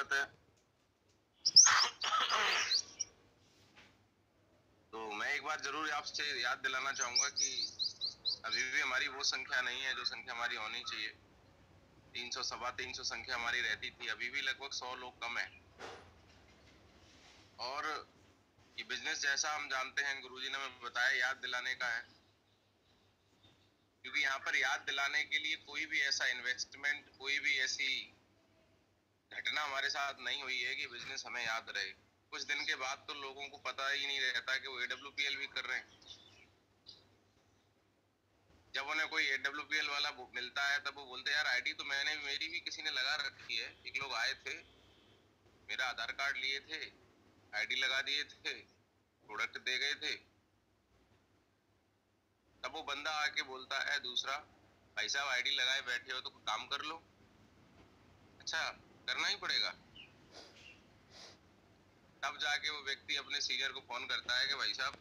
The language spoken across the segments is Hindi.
स्वागत है। तो मैं एक बार जरूर आपसे याद दिलाना चाहूंगा कि अभी भी हमारी वो संख्या नहीं है जो संख्या हमारी होनी चाहिए। 300 सवा 300 संख्या हमारी रहती थी, अभी भी लगभग 100 लोग कम है। और ये बिजनेस जैसा हम जानते हैं, गुरुजी ने हमें बताया, याद दिलाने का है। क्योंकि यहाँ पर याद दिलाने के लिए कोई भी ऐसा इन्वेस्टमेंट, कोई भी ऐसी घटना हमारे साथ नहीं हुई है कि बिजनेस हमें याद रहे। कुछ दिन के बाद तो लोगों को पता ही नहीं रहता कि वो AWPL भी कर रहे हैं। जब उन्हें कोई AWPL वाला मिलता है तब वो बोलते हैं यार आईडी तो मेरी भी किसी ने लगा रखी है। एक लोग आए थे, मेरा आधार कार्ड लिए थे, आईडी लगा दिए थे, प्रोडक्ट दे गए थे। तब वो बंदा आके बोलता है दूसरा, भाई साहब आईडी लगाए बैठे हो तो काम कर लो। अच्छा, करना ही पड़ेगा। तब जाके वो व्यक्ति अपने सीनियर को फोन करता है कि भाई साहब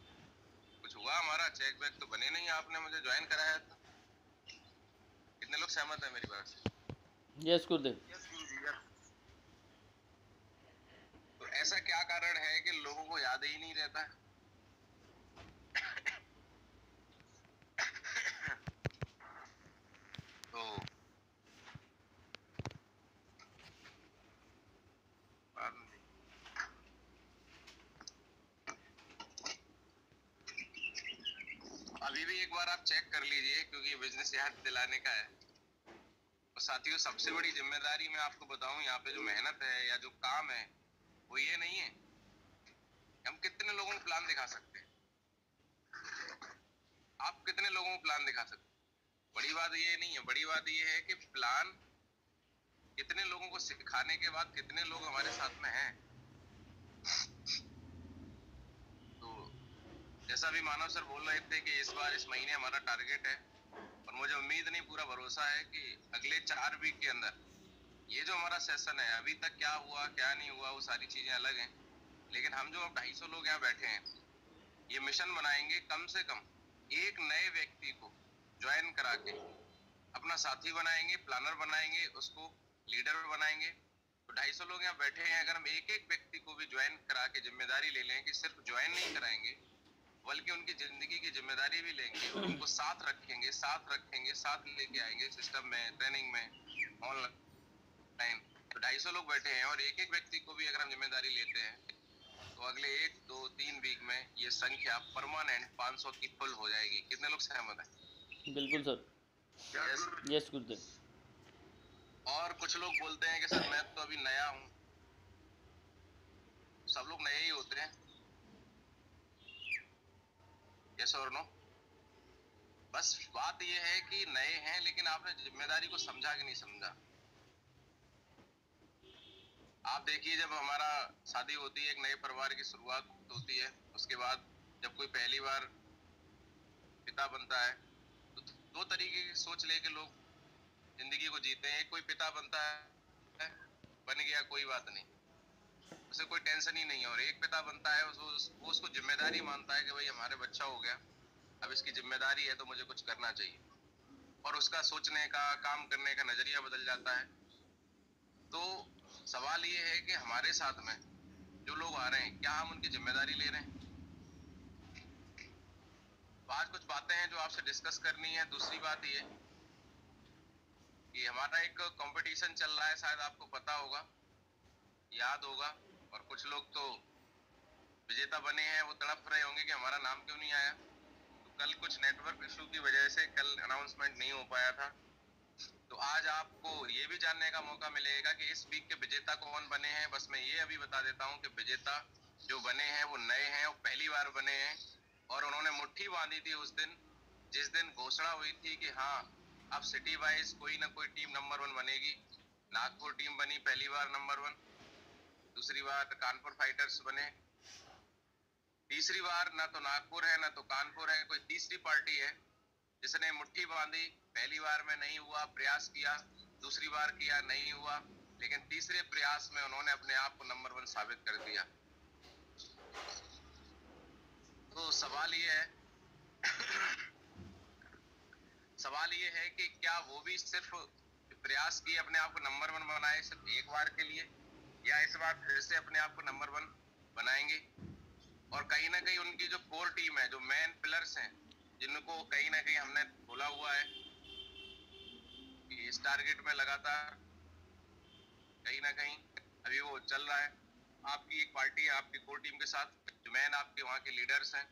कुछ हुआ, हमारा चेक बैक तो बने नहीं, आपने मुझे ज्वाइन कराया था। कितने लोग सहमत है मेरी बात से? यस गुरुदेव। तो ऐसा क्या कारण है कि लोगों को याद ही नहीं रहता? तो अभी भी एक बार आप चेक कर लीजिए, क्योंकि बिजनेस याद दिलाने का है। और साथियों, सबसे बड़ी जिम्मेदारी मैं आपको बताऊं, यहाँ पे जो मेहनत है या जो काम है वो ये नहीं है हम कितने लोगों को प्लान दिखा सकते हैं। आप कितने लोगों को प्लान दिखा सकते हैं, बड़ी बात ये नहीं है। बड़ी बात ये है कि प्लान कितने लोगों को सिखाने के बाद कितने लोग हमारे साथ में हैं। तो जैसा भी मानव सर बोल रहे थे कि इस बार इस महीने हमारा टारगेट है, और मुझे उम्मीद नहीं पूरा भरोसा है कि अगले 4 वीक के अंदर ये जो हमारा सेशन है, अभी तक क्या हुआ क्या नहीं हुआ वो सारी चीजें अलग हैं, लेकिन हम जो 250 लोग यहाँ बैठे हैं, ये मिशन बनाएंगे कम से कम एक नए व्यक्ति को ज्वाइन करा के अपना साथी बनाएंगे, प्लानर बनाएंगे, उसको लीडर बनाएंगे। तो 250 लोग यहाँ बैठे हैं, अगर हम एक एक व्यक्ति को भी ज्वाइन करा के जिम्मेदारी ले लें कि सिर्फ ज्वाइन नहीं कराएंगे बल्कि उनकी जिंदगी की जिम्मेदारी भी लेंगे और उनको साथ रखेंगे, साथ लेके आएंगे सिस्टम में, ट्रेनिंग में, ऑनलाइन। तो 250 लोग बैठे हैं और एक एक व्यक्ति को भी अगर हम जिम्मेदारी लेते हैं तो अगले 1, 2, 3 वीक में ये संख्या परमानेंट 500 की फुल हो जाएगी। कितने लोग सहमत हैं? बिल्कुल सर। यस गुरुदेव। और कुछ लोग बोलते हैं कि सर मैं तो अभी नया हूँ। सब लोग नए ही होते हैं, यस और नो? बस बात ये है कि नए हैं, लेकिन आपने जिम्मेदारी को समझा कि नहीं समझा। आप देखिए, जब हमारा शादी होती है, एक नए परिवार की शुरुआत होती है, उसके बाद जब कोई पहली बार पिता बनता है तो 2 तरीके की सोच लेके लोग जिंदगी को जीते हैं। कोई पिता बनता है, बन गया कोई बात नहीं, उसे कोई टेंशन ही नहीं है। और एक पिता बनता है, वो उसको जिम्मेदारी मानता है कि भाई हमारे बच्चा हो गया, अब इसकी जिम्मेदारी है तो मुझे कुछ करना चाहिए, और उसका सोचने का, काम करने का नजरिया बदल जाता है। तो सवाल ये है कि हमारे साथ में जो लोग आ रहे हैं, क्या हम उनकी जिम्मेदारी ले रहे हैं? तो आज कुछ बातें हैं जो आपसे डिस्कस करनी है। दूसरी बात ये कि हमारा एक कंपटीशन चल रहा है, शायद आपको पता होगा, याद होगा। और कुछ लोग तो विजेता बने हैं, वो तड़प रहे होंगे कि हमारा नाम क्यों नहीं आया। तो कल कुछ नेटवर्क इशू की वजह से कल अनाउंसमेंट नहीं हो पाया था। तो आज आपको ये भी जानने का मौका मिलेगा कि इस वीक के विजेता कौन बने हैं। बस मैं ये अभी बता देता हूँ कि विजेता जो बने हैं वो नए हैं, वो पहली बार बने हैं, और उन्होंने मुट्ठी बांधी थी उस दिन जिस दिन घोषणा हुई थी कि हाँ अब सिटी वाइज कोई ना कोई टीम नंबर 1 बनेगी। नागपुर टीम बनी पहली बार नंबर 1, दूसरी बार कानपुर फाइटर्स बने, तीसरी बार ना तो नागपुर है ना तो कानपुर है, कोई तीसरी पार्टी है जिसने मुट्ठी बांधी। पहली बार में नहीं हुआ, प्रयास किया, दूसरी बार किया, नहीं हुआ, लेकिन तीसरे प्रयास में उन्होंने अपने आप को नंबर 1 साबित कर दिया। तो सवाल ये है कि क्या वो भी सिर्फ प्रयास किए अपने आप को नंबर 1 बनाए सिर्फ एक बार के लिए, या इस बार फिर से अपने आप को नंबर 1 बनाएंगे? और कहीं ना कहीं उनकी जो कोर टीम है, जो मेन पिलर्स हैं, जिनको कहीं ना कहीं हमने बोला हुआ है कि इस टारगेट में लगातार कहीं ना कहीं अभी वो चल रहा है। आपकी एक पार्टी है आपकी कोर टीम के साथ, जो मेन आपके वहाँ के लीडर्स हैं,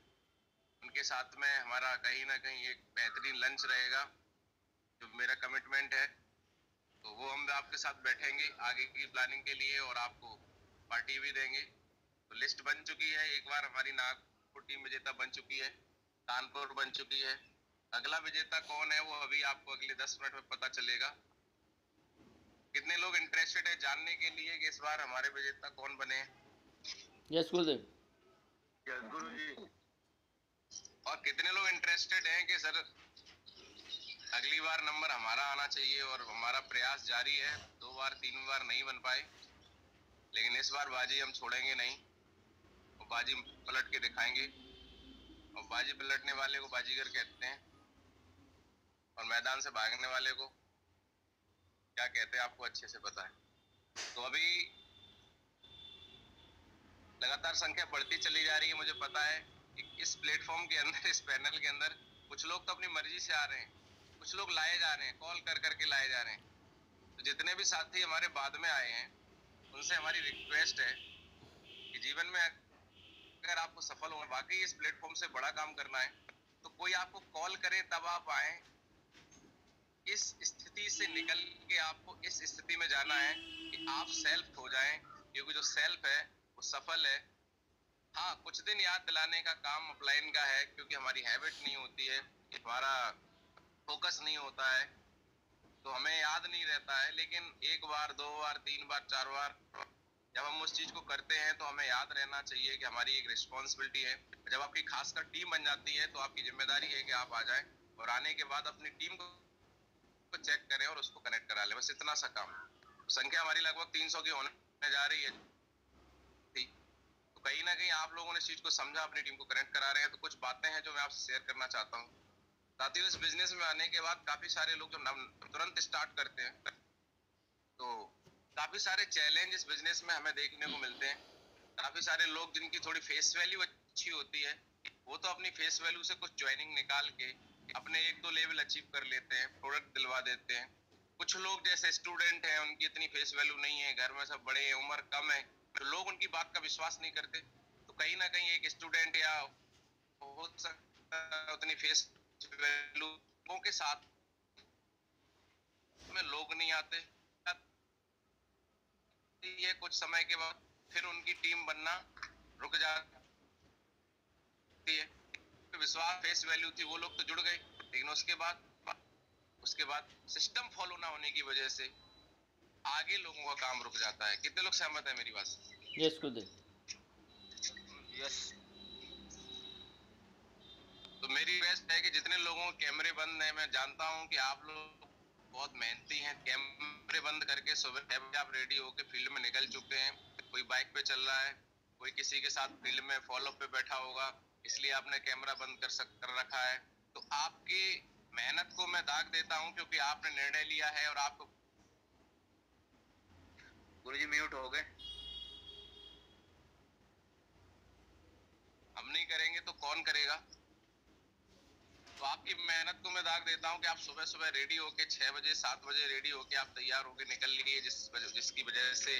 उनके साथ में हमारा कहीं ना कहीं एक बेहतरीन लंच रहेगा, जो मेरा कमिटमेंट है। तो वो हम आपके साथ बैठेंगे आगे की प्लानिंग के लिए और आपको पार्टी भी देंगे। तो लिस्ट बन चुकी है, एक बार हमारी नागपुर टीम विजेता बन चुकी है, कानपुर बन चुकी है। अगला विजेता कौन है वो अभी आपको अगले 10 मिनट में पता चलेगा। कितने लोग इंटरेस्टेड है जानने के लिए कि इस बार हमारे विजेता कौन बने? यस गुरुदेव। यस गुरुजी। और कितने लोग इंटरेस्टेड हैं कि सर अगली बार नंबर हमारा आना चाहिए? और हमारा प्रयास जारी है, 2 बार 3 बार नहीं बन पाए, लेकिन इस बार बाजी हम छोड़ेंगे नहीं, वो बाजी पलट के दिखाएंगे। और बाजी पलटने वाले को बाजीगर कहते हैं, और मैदान से भागने वाले को क्या कहते हैं आपको अच्छे से पता है। तो अभी लगातार संख्या बढ़ती चली जा रही है। मुझे पता है कि इस प्लेटफॉर्म के अंदर, इस पैनल के अंदर कुछ लोग तो अपनी मर्जी से आ रहे हैं, कुछ लोग लाए जा रहे हैं, कॉल कर करके लाए जा रहे हैं। तो जितने भी साथी हमारे बाद में आए हैं, उनसे हमारी रिक्वेस्ट है कि जीवन में अगर आपको सफल होना, वाकई इस प्लेटफॉर्म से बड़ा काम करना है, तो कोई आपको कॉल करे तब आप आए। इस स्थिति से निकल के आपको इस स्थिति में जाना है कि आप सेल्फ हो जाएं, क्योंकि जो सेल्फ है वो सफल है। हाँ, कुछ दिन याद दिलाने का काम अपलाइन का है, क्योंकि हमारी हैबिट नहीं होती है, हमारा फोकस नहीं होता है, तो हमें याद नहीं रहता है। लेकिन 1 बार 2 बार 3 बार 4 बार जब हम उस चीज को करते हैं तो हमें याद रहना चाहिए कि हमारी एक रिस्पॉन्सिबिलिटी है। जब आपकी खासकर टीम बन जाती है तो आपकी जिम्मेदारी है कि आप आ जाएं और आने के बाद अपनी टीम को चेक करें और उसको कनेक्ट करा लें, बस इतना सा काम। संख्या हमारी लगभग 300 की होने जा रही है, तो कहीं ना कहीं आप लोगों ने इस चीज को समझा, अपनी टीम को कनेक्ट करा रहे हैं। तो कुछ बातें हैं जो मैं आपसे शेयर करना चाहता हूँ। साथियों, इस बिजनेस में आने के बाद काफी सारे लोग जो तुरंत स्टार्ट करते हैं, तो काफी सारे चैलेंज इस बिजनेस में हमें देखने को मिलते हैं। काफी सारे लोग जिनकी थोड़ी फेस वैल्यू अच्छी होती है, वो तो अपनी फेस वैल्यू से कुछ ज्वाइनिंग निकाल के अपने 1-2 लेवल अचीव कर लेते हैं, प्रोडक्ट दिलवा देते हैं। कुछ लोग जैसे स्टूडेंट हैं, उनकी इतनी फेस वैल्यू नहीं है, घर में सब बड़े हैं, उम्र कम है, तो लोग उनकी बात का विश्वास नहीं करते। तो कहीं ना कहीं एक स्टूडेंट या हो सकता है उतनी फेस वैल्यू के साथ में लोग नहीं आते, ये कुछ समय के बाद फिर उनकी टीम बनना रुक जाती है। विश्वास फेस वैल्यू थी, वो लोग तो जुड़ गए, लेकिन उसके बाद सिस्टम फॉलो ना होने की वजह से आगे लोगों का काम रुक जाता है। कितने लोग सहमत है मेरी बात से? यस गुरुदेव। यस। तो मेरी रिक्वेस्ट है कि जितने लोगों के कैमरे बंद हैं, मैं जानता हूं कि आप लोग बहुत मेहनती हैं, कैमरे बंद करके सुबह 6 बजे आप रेडी होकर फील्ड में निकल चुके हैं। कोई बाइक पे चल रहा है, कोई किसी के साथ फील्ड में फॉलो पे बैठा होगा, इसलिए आपने कैमरा बंद कर रखा है। तो आपकी मेहनत को मैं दाग देता हूं, क्योंकि आपने निर्णय लिया है और आपको। गुरुजी म्यूट हो गए। हम नहीं करेंगे तो कौन करेगा? तो आपकी मेहनत को मैं दाग देता हूं कि आप सुबह सुबह रेडी होके 6 बजे 7 बजे रेडी होके आप तैयार होके निकल लिए, जिसकी वजह से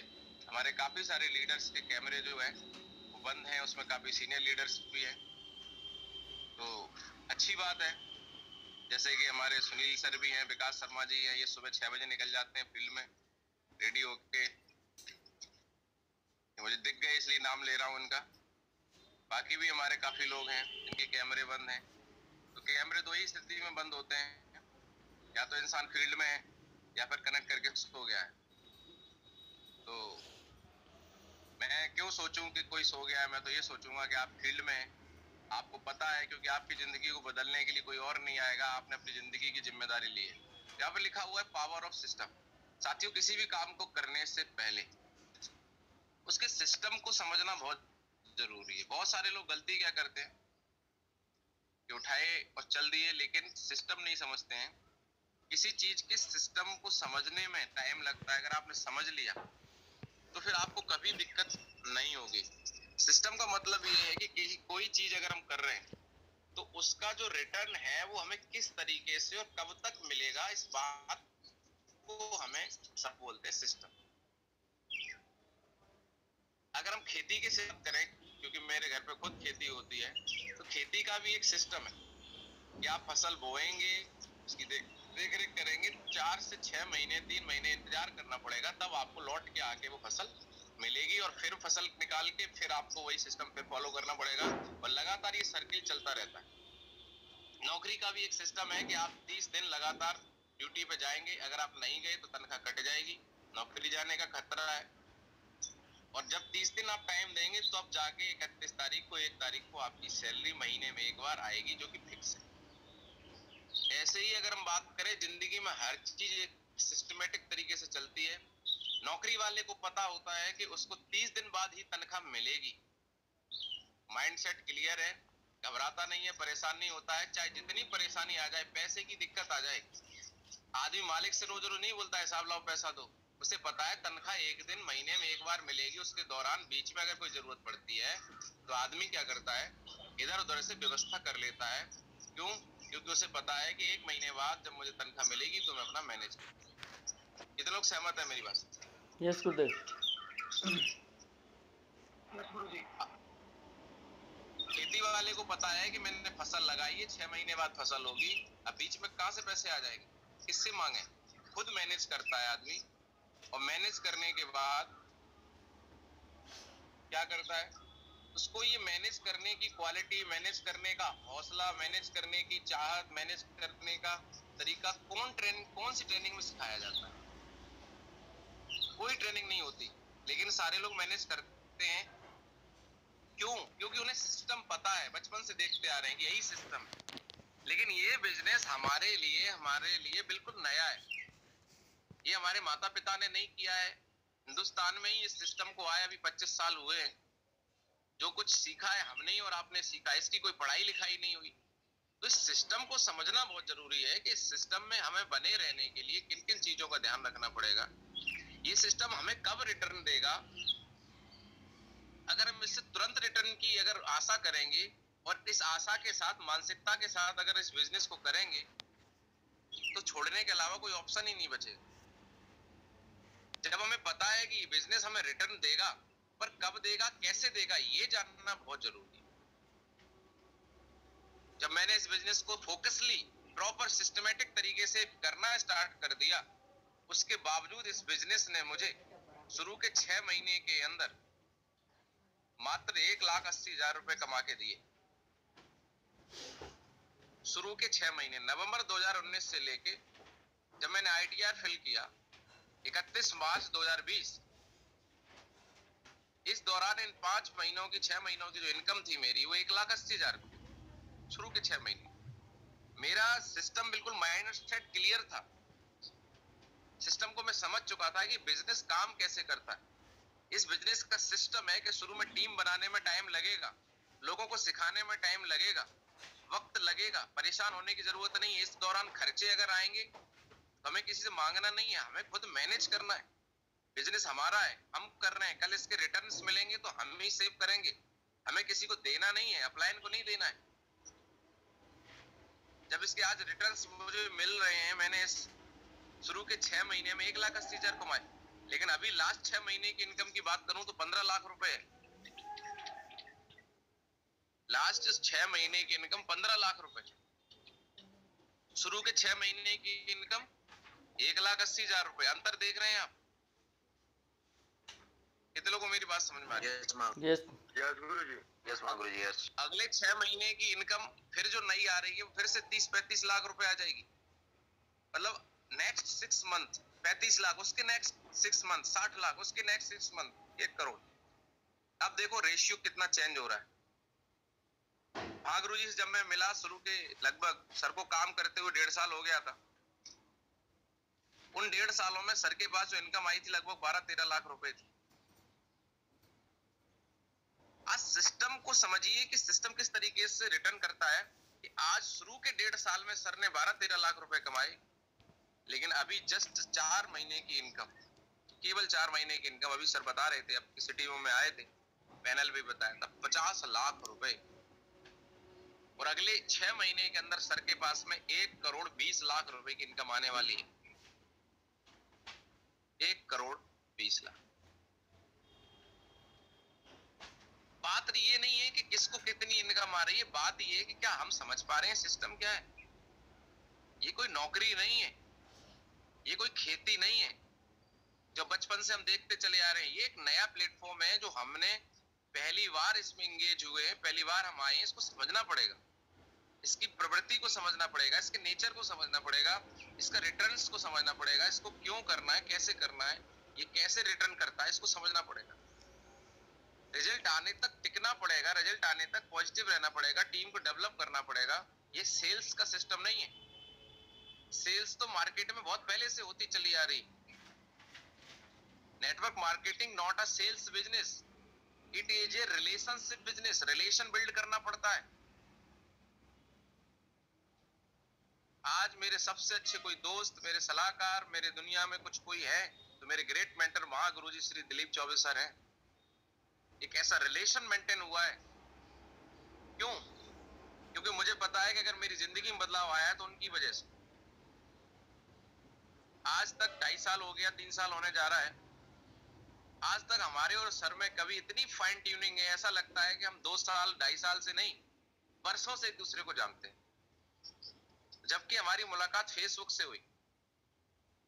हमारे काफी सारे लीडर्स के कैमरे जो है वो बंद हैं, उसमें काफी सीनियर लीडर्स भी हैं। तो अच्छी बात है, जैसे कि हमारे सुनील सर भी हैं, विकास शर्मा जी हैं, ये सुबह 6 बजे निकल जाते हैं फील्ड में रेडी होके, मुझे दिख गए इसलिए नाम ले रहा हूँ इनका। बाकी भी हमारे काफी लोग हैं जिनके कैमरे बंद हैं। तो कैमरे 2 ही स्थिति में बंद होते हैं, या तो इंसान फील्ड में है या फिर कनेक्ट करके सो गया है। तो मैं क्यों सोचूं कि कोई सो गया है? मैं तो ये सोचूंगा कि आप फील्ड में हैं, आपको पता है, क्योंकि आपकी जिंदगी को बदलने के लिए कोई और नहीं आएगा, आपने अपनी जिंदगी की जिम्मेदारी ली है। यहाँ पे लिखा हुआ है पावर ऑफ सिस्टम। साथियों, किसी भी काम को करने से पहले उसके सिस्टम को समझना बहुत जरूरी है। बहुत सारे लोग गलती क्या करते हैं कि उठाए और चल दिए, लेकिन सिस्टम नहीं समझते हैं। किसी चीज के सिस्टम को समझने में टाइम लगता है। अगर आपने समझ लिया तो फिर आपको कभी दिक्कत नहीं होगी। सिस्टम का मतलब ये है कि कोई चीज अगर हम कर रहे हैं तो उसका जो रिटर्न है वो हमें किस तरीके से और कब तक मिलेगा, इस बात को हमें सब बोलते हैं सिस्टम। अगर हम खेती की बात करें, क्योंकि मेरे घर पे खुद खेती होती है, तो खेती का भी एक सिस्टम है कि आप फसल बोएंगे, उसकी देख रेख करेंगे, 4 से 6 महीने 3 महीने इंतजार करना पड़ेगा, तब आपको लौट के आके वो फसल मिलेगी और फिर फसल निकाल के फिर आपको वही सिस्टम फिर फॉलो करना पड़ेगा और लगातार ये सर्किल चलता रहता है। नौकरी का भी एक सिस्टम है कि आप 30 दिन लगातार ड्यूटी पे जाएंगे, अगर आप नहीं गए तो तनख्वाह कट जाएगी, नौकरी जाने का खतरा है। और जब 30 दिन आप टाइम देंगे तो अब जाके 31 तारीख को 1 तारीख को आपकी सैलरी महीने में एक बार आएगी, जो कि फिक्स है। ऐसे ही अगर हम बात करें, जिंदगी में हर चीज एक सिस्टमेटिक तरीके से चलती है। नौकरी वाले को पता होता है कि उसको 30 दिन बाद ही तनख्वाह मिलेगी, माइंडसेट क्लियर है, घबराता नहीं है, परेशान नहीं होता है, चाहे जितनी परेशानी आ जाए, पैसे की दिक्कत आ जाए। आदमी मालिक से रोज रोज नहीं बोलता है हिसाब लाओ पैसा दो, उसे पता है तनख्वाह एक दिन महीने में एक बार मिलेगी। उसके दौरान बीच में अगर कोई जरूरत पड़ती है तो आदमी क्या करता है, इधर उधर से व्यवस्था कर लेता है। क्यों? क्योंकि उसे पता है कि 1 महीने बाद जब मुझे तनख्वाह मिलेगी तो मैं अपना मैनेज करूँ। कितने लोग सहमत है मेरी बात से? यस गुरुदेव। खेती वाले को पता है कि मैंने फसल लगाई है, 6 महीने बाद फसल होगी, अब बीच में कहां से पैसे आ जाएंगे, किससे मांगे? खुद मैनेज करता है आदमी, और मैनेज करने के बाद क्या करता है, उसको ये मैनेज करने की क्वालिटी, मैनेज करने का हौसला, मैनेज करने की चाहत, मैनेज करने का तरीका कौन सी ट्रेनिंग में सिखाया जाता है? कोई ट्रेनिंग नहीं होती, लेकिन सारे लोग मैनेज करते हैं। क्यों? क्योंकि उन्हें सिस्टम पता है, बचपन से देखते आ रहे हैं कि यही सिस्टम है। लेकिन ये बिजनेस हमारे लिए बिल्कुल नया है। ये हमारे माता पिता ने नहीं किया है, हिंदुस्तान में ही इस सिस्टम को आए अभी 25 साल हुए हैं। जो कुछ सीखा है हमने ही और आपने सीखा, इसकी कोई पढ़ाई लिखाई नहीं हुई। तो इस सिस्टम को समझना बहुत जरूरी है कि इस सिस्टम में हमें बने रहने के लिए किन किन चीजों का ध्यान रखना पड़ेगा, ये सिस्टम हमें कब रिटर्न देगा। अगर हम इससे तुरंत रिटर्न की अगर आशा करेंगे और इस आशा के साथ, मानसिकता के साथ अगर इस बिजनेस को करेंगे तो छोड़ने के अलावा कोई ऑप्शन ही नहीं बचेगा। जब हमें पता है कि बिजनेस हमें रिटर्न देगा, पर कब देगा, कैसे देगा, ये जानना बहुत जरूरी है। जब मैंने इस बिजनेस को फोकसली प्रॉपर सिस्टमेटिक तरीके से करना स्टार्ट कर दिया, उसके बावजूद इस बिजनेस ने मुझे शुरू के 6 महीने के अंदर मात्र 1,80,000 रुपए कमा के दिए। शुरू के 6 महीने, नवंबर 2019 से लेके जब मैंने ITR फिल किया 31 मार्च 2020, इस दौरान इन 5 महीनों की, 6 महीनों की जो इनकम थी मेरी, वो 1,80,000 शुरू के 6 महीने। मेरा सिस्टम बिल्कुल माइंड सेट क्लियर था। सिस्टम को मैं समझ चुका था कि बिजनेस काम कैसे करता है। इस बिजनेस का सिस्टम है कि शुरू में टीम बनाने में टाइम लगेगा, लोगों को सिखाने में टाइम लगेगा, वक्त लगेगा, परेशान होने की जरूरत नहीं है। इस दौरान खर्चे अगर आएंगे तो हमें किसी से मांगना नहीं है, हमें खुद मैनेज करना है। बिजनेस हमारा है, हम कर रहे हैं, कल इसके रिटर्न्स मिलेंगे तो हम ही सेव करेंगे, हमें किसी को देना नहीं है, अपलाइन को नहीं देना है। जब इसके आज रिटर्न्स मुझे मिल रहे हैं, मैंने इस शुरू के 6 महीने में 1,80,000 कमाए, लेकिन अभी लास्ट 6 महीने की इनकम की बात करूं तो 15 लाख रुपए है। लास्ट 6 महीने की इनकम 15 लाख रुपए, शुरू के 6 महीने की इनकम 1,80,000 रुपए। अंतर देख रहे हैं आप? कितने लोगों को मेरी बात समझ में आ रही है? यस गुरुजी। यस गुरुजी, यस। अगले 6 महीने की इनकम फिर जो नई आ रही है वो फिर से 30-35 लाख रुपए आ जाएगी। मतलब नेक्स्ट 6 मंथ 35 लाख, उसके नेक्स्ट 6 मंथ 60 लाख, उसके नेक्स्ट 6 मंथ 1 करोड़। अब देखो रेशियो कितना चेंज हो रहा है। हाँ गुरुजी से जब मैं मिला, शुरू के लगभग सर को काम करते हुए 1.5 साल हो गया था। उन 1.5 सालों में सर के पास जो इनकम आई थी लगभग 12-13 लाख रुपए थी। आज सिस्टम को समझिए कि सिस्टम किस तरीके से रिटर्न करता है कि आज शुरू के 1.5 साल में सर ने 12-13 लाख रुपए कमाए, लेकिन अभी जस्ट 4 महीने की इनकम केवल 4 महीने की इनकम, अभी सर बता रहे थे, आपकी सिटी में आए थे, पैनल भी बताया था, 50 लाख रुपए। और अगले 6 महीने के अंदर सर के पास में 1 करोड़ 20 लाख रुपए की इनकम आने वाली है। 1 करोड़ 20 लाख। बात ये नहीं है कि किसको कितनी इनकम आ रही है, बात ये है कि क्या हम समझ पा रहे हैं सिस्टम क्या है। ये कोई नौकरी नहीं है, ये कोई खेती नहीं है जो बचपन से हम देखते चले आ रहे हैं। ये एक नया प्लेटफॉर्म है जो हमने पहली बार इसमें एंगेज हुए हैं, पहली बार हम आए हैं। इसको समझना पड़ेगा, इसकी प्रवृत्ति को समझना पड़ेगा, इसके नेचर को समझना पड़ेगा, इसका रिटर्न्स को समझना पड़ेगा, इसको क्यों करना है, कैसे करना है, ये कैसे रिटर्न करता है, इसको समझना पड़ेगा। रिजल्ट आने तक टिकना पड़ेगा, रिजल्ट आने तक पॉजिटिव रहना पड़ेगा, टीम को डेवलप करना पड़ेगा। ये सेल्स का सिस्टम नहीं है। सेल्स तो मार्केट में बहुत पहले से होती चली आ रही। Network marketing not a sales business, it is a relationship business. Relation build करना पड़ता है। आज मेरे सबसे अच्छे कोई दोस्त, मेरे सलाहकार, मेरे दुनिया में कुछ कोई है तो मेरे ग्रेट मेंटर महागुरुजी श्री दिलीप चौबे सर हैं। एक ऐसा रिलेशन मेंटेन हुआ है। क्यों? क्योंकि मुझे पता है कि अगर मेरी जिंदगी में बदलाव आया तो उनकी वजह से। आज तक 2.5 साल हो गया, 3 साल होने जा रहा है, आज तक हमारे और सर में कभी इतनी फाइन ट्यूनिंग है, ऐसा लगता है कि हम 2 साल 2.5 साल से नहीं, बरसों से एक दूसरे को जानते हैं। जबकि हमारी मुलाकात फेसबुक से हुई।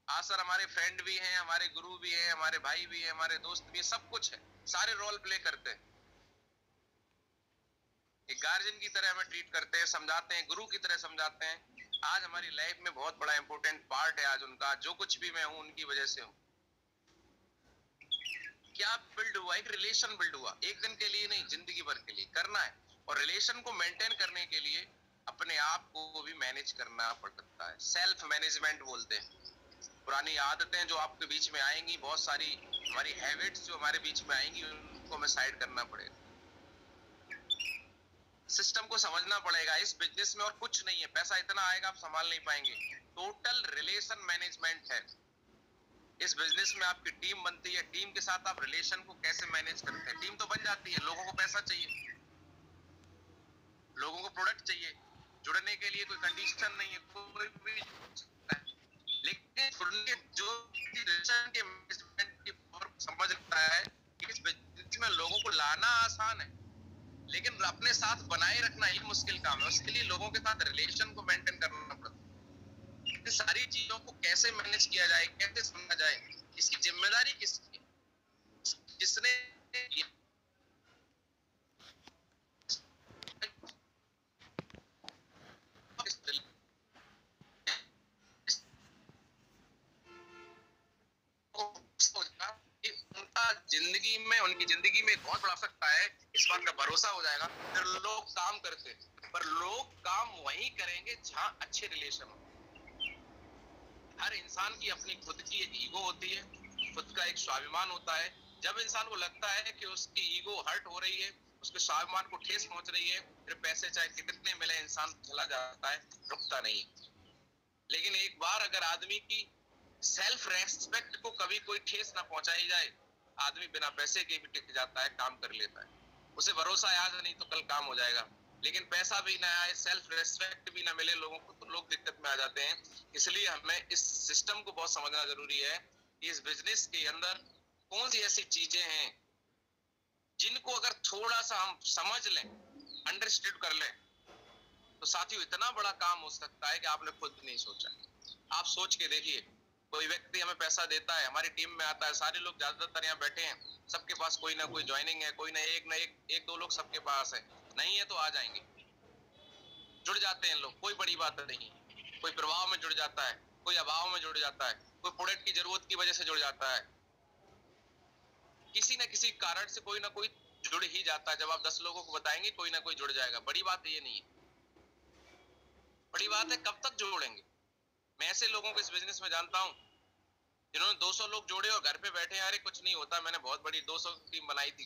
आज सर हमारे फ्रेंड भी हैं, हमारे गुरु भी हैं, हमारे भाई भी हैं, हमारे दोस्त भी हैं, सब कुछ है। सारे रोल प्ले करते हैं, एक गार्जियन की तरह हमें ट्रीट करते हैं, समझाते हैं, गुरु की तरह समझाते हैं। आज हमारी लाइफ में बहुत बड़ा इंपॉर्टेंट पार्ट है आज उनका। जो कुछ भी मैं हूं उनकी वजह से हूं। क्या बिल्ड हुआ? एक रिलेशन बिल्ड हुआ। एक दिन के लिए नहीं, जिंदगी भर के लिए करना है। और रिलेशन को मेंटेन करने के लिए अपने आप को भी मैनेज करना पड़ता है। सेल्फ मैनेजमेंट बोलते हैं। पुरानी आदतें जो आपके बीच में आएंगी, बहुत सारी हमारी हैबिट्स जो हमारे बीच में आएंगी, उनको हमें साइड करना पड़ेगा। सिस्टम को समझना पड़ेगा। इस बिजनेस में और कुछ नहीं है। पैसा इतना आएगा आप संभाल नहीं पाएंगे। टोटल रिलेशन मैनेजमेंट है। इस बिजनेस में आपकी टीम बनती है, टीम के साथ आप रिलेशन को कैसे मैनेज करते हैं। टीम तो बन जाती है, लोगों को पैसा चाहिए, लोगों को प्रोडक्ट चाहिए, जुड़ने के लिए कोई कंडीशन नहीं है, कोई भी, लेकिन जुड़ने जो रिलेशन के मैनेजमेंट की समझता है कि इस बिजनेस में लोगों को लाना आसान है, लेकिन अपने साथ बनाए रखना ही मुश्किल काम है। उसके लिए लोगों के साथ रिलेशन को मेंटेन करना पड़ता है। इन सारी चीजों को कैसे मैनेज किया जाए, कैसे समझा जाए, इसकी जिम्मेदारी किसकी है, किसने जिंदगी में, उनकी जिंदगी में बहुत बड़ा सकता है, इस बात का भरोसा हो जाएगा। फिर लोग काम करते, पर लोग काम वहीं करेंगे जहां अच्छे रिलेशन हो। हर इंसान की अपनी खुद की एक ईगो होती है, खुद का एक स्वाभिमान होता है। जब इंसान को लगता है कि उसकी ईगो हर्ट हो रही है, उसके स्वाभिमान को ठेस पहुंच रही है, फिर पैसे चाहे कितने मिले, इंसान चला जाता है, रुकता नहीं। लेकिन एक बार अगर आदमी की सेल्फ रेस्पेक्ट को कभी कोई ठेस ना पहुंचाई जाए, आदमी बिना पैसे के भी टिक जाता है, काम कर लेता है। उसे भरोसा है आज नहीं तो कल काम हो जाएगा। लेकिन पैसा भी ना आए, सेल्फ रेस्पेक्ट भी ना मिले लोगों को, तो लोग दिक्कत में आ जाते हैं। इसलिए हमें इस सिस्टम को बहुत समझना जरूरी है कि इस बिजनेस के अंदर कौन सी ऐसी चीजें हैं जिनको अगर थोड़ा सा हम समझ लें, अंडरस्टैंड कर लें, तो साथियों इतना बड़ा काम हो सकता है कि आपने खुद नहीं सोचा। आप सोच के देखिए, कोई व्यक्ति हमें पैसा देता है, हमारी टीम में आता है, सारे लोग ज्यादातर यहाँ बैठे हैं, सबके पास कोई ना कोई ज्वाइनिंग है, कोई ना एक दो लोग सबके पास है, नहीं है तो आ जाएंगे, जुड़ जाते हैं लोग, कोई बड़ी बात नहीं। कोई प्रभाव में जुड़ जाता है, कोई अभाव में जुड़ जाता है, कोई प्रोडक्ट की जरूरत की वजह से जुड़ जाता है, किसी ना किसी कारण से कोई ना कोई जुड़ ही जाता है। जब आप 10 लोगों को बताएंगे, कोई ना कोई जुड़ जाएगा। बड़ी बात ये नहीं है, बड़ी बात है कब तक जोड़ेंगे। मैं ऐसे लोगों को इस बिजनेस में जानता हूं जिन्होंने 200 लोग जोड़े और घर पे बैठे, अरे कुछ नहीं होता, मैंने बहुत बड़ी 200 की टीम बनाई थी,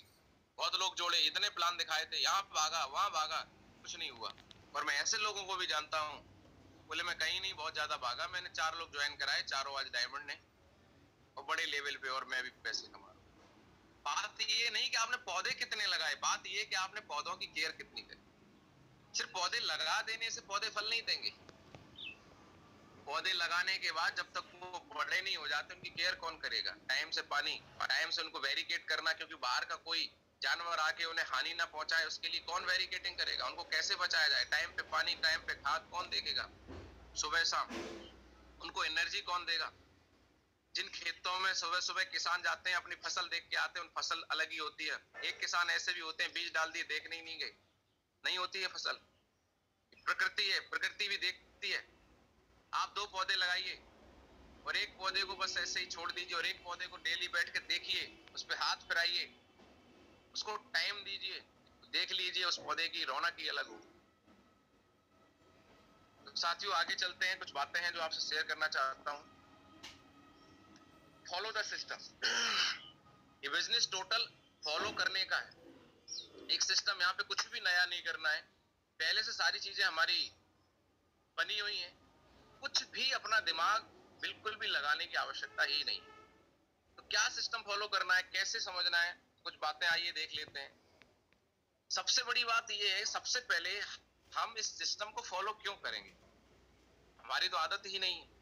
बहुत लोग जोड़े, इतने प्लान दिखाए थे, यहाँ भागा वहां भागा, कुछ नहीं हुआ। और मैं ऐसे लोगों को भी जानता हूँ, बोले मैं कहीं नहीं, बहुत ज्यादा भागा, मैंने 4 लोग ज्वाइन कराए, चारों आज डायमंड ने। और बड़े लेवल पे, और मैं भी पैसे कमा रहा हूँ। बात ये नहीं कि आपने पौधे कितने लगाए, बात ये कि आपने पौधों की केयर कितनी करी। सिर्फ पौधे लगा देने से पौधे फल नहीं देंगे। पौधे लगाने के बाद जब तक वो बड़े नहीं हो जाते उनकी केयर कौन करेगा? टाइम से पानी, टाइम से उनको वेरिकेट करना, क्योंकि बाहर का कोई जानवर आके उन्हें हानि ना पहुंचाए, उसके लिए कौन वेरिकेटिंग करेगा? उनको कैसे बचाया जाए? टाइम पे पानी, टाइम पे खाद कौन देखेगा? सुबह शाम उनको एनर्जी कौन देगा? जिन खेतों में सुबह सुबह किसान जाते हैं, अपनी फसल देख के आते हैं, उन फसल अलग ही होती है। एक किसान ऐसे भी होते हैं बीज डाल दिए, देखने ही नहीं गए, नहीं होती है फसल। प्रकृति है, प्रकृति भी देखती है। आप 2 पौधे लगाइए और एक पौधे को बस ऐसे ही छोड़ दीजिए, और एक पौधे को डेली बैठ के देखिए, उस पर हाथ फिराइए, उसको टाइम दीजिए, देख लीजिए, उस पौधे की रौनक ही अलग हो। तो साथियों आगे चलते हैं, कुछ बातें हैं जो आपसे शेयर करना चाहता हूं। Follow the system. ये बिजनेस टोटल फॉलो करने का है। एक सिस्टम, यहाँ पे कुछ भी नया नहीं करना है, पहले से सारी चीजें हमारी बनी हुई हैं। कुछ भी अपना दिमाग बिल्कुल भी लगाने की आवश्यकता ही नहीं। तो क्या सिस्टम फॉलो करना है, कैसे समझना है, कुछ बातें आइए देख लेते हैं। सबसे बड़ी बात यह है, सबसे पहले हम इस सिस्टम को फॉलो क्यों करेंगे? हमारी तो आदत ही नहीं है,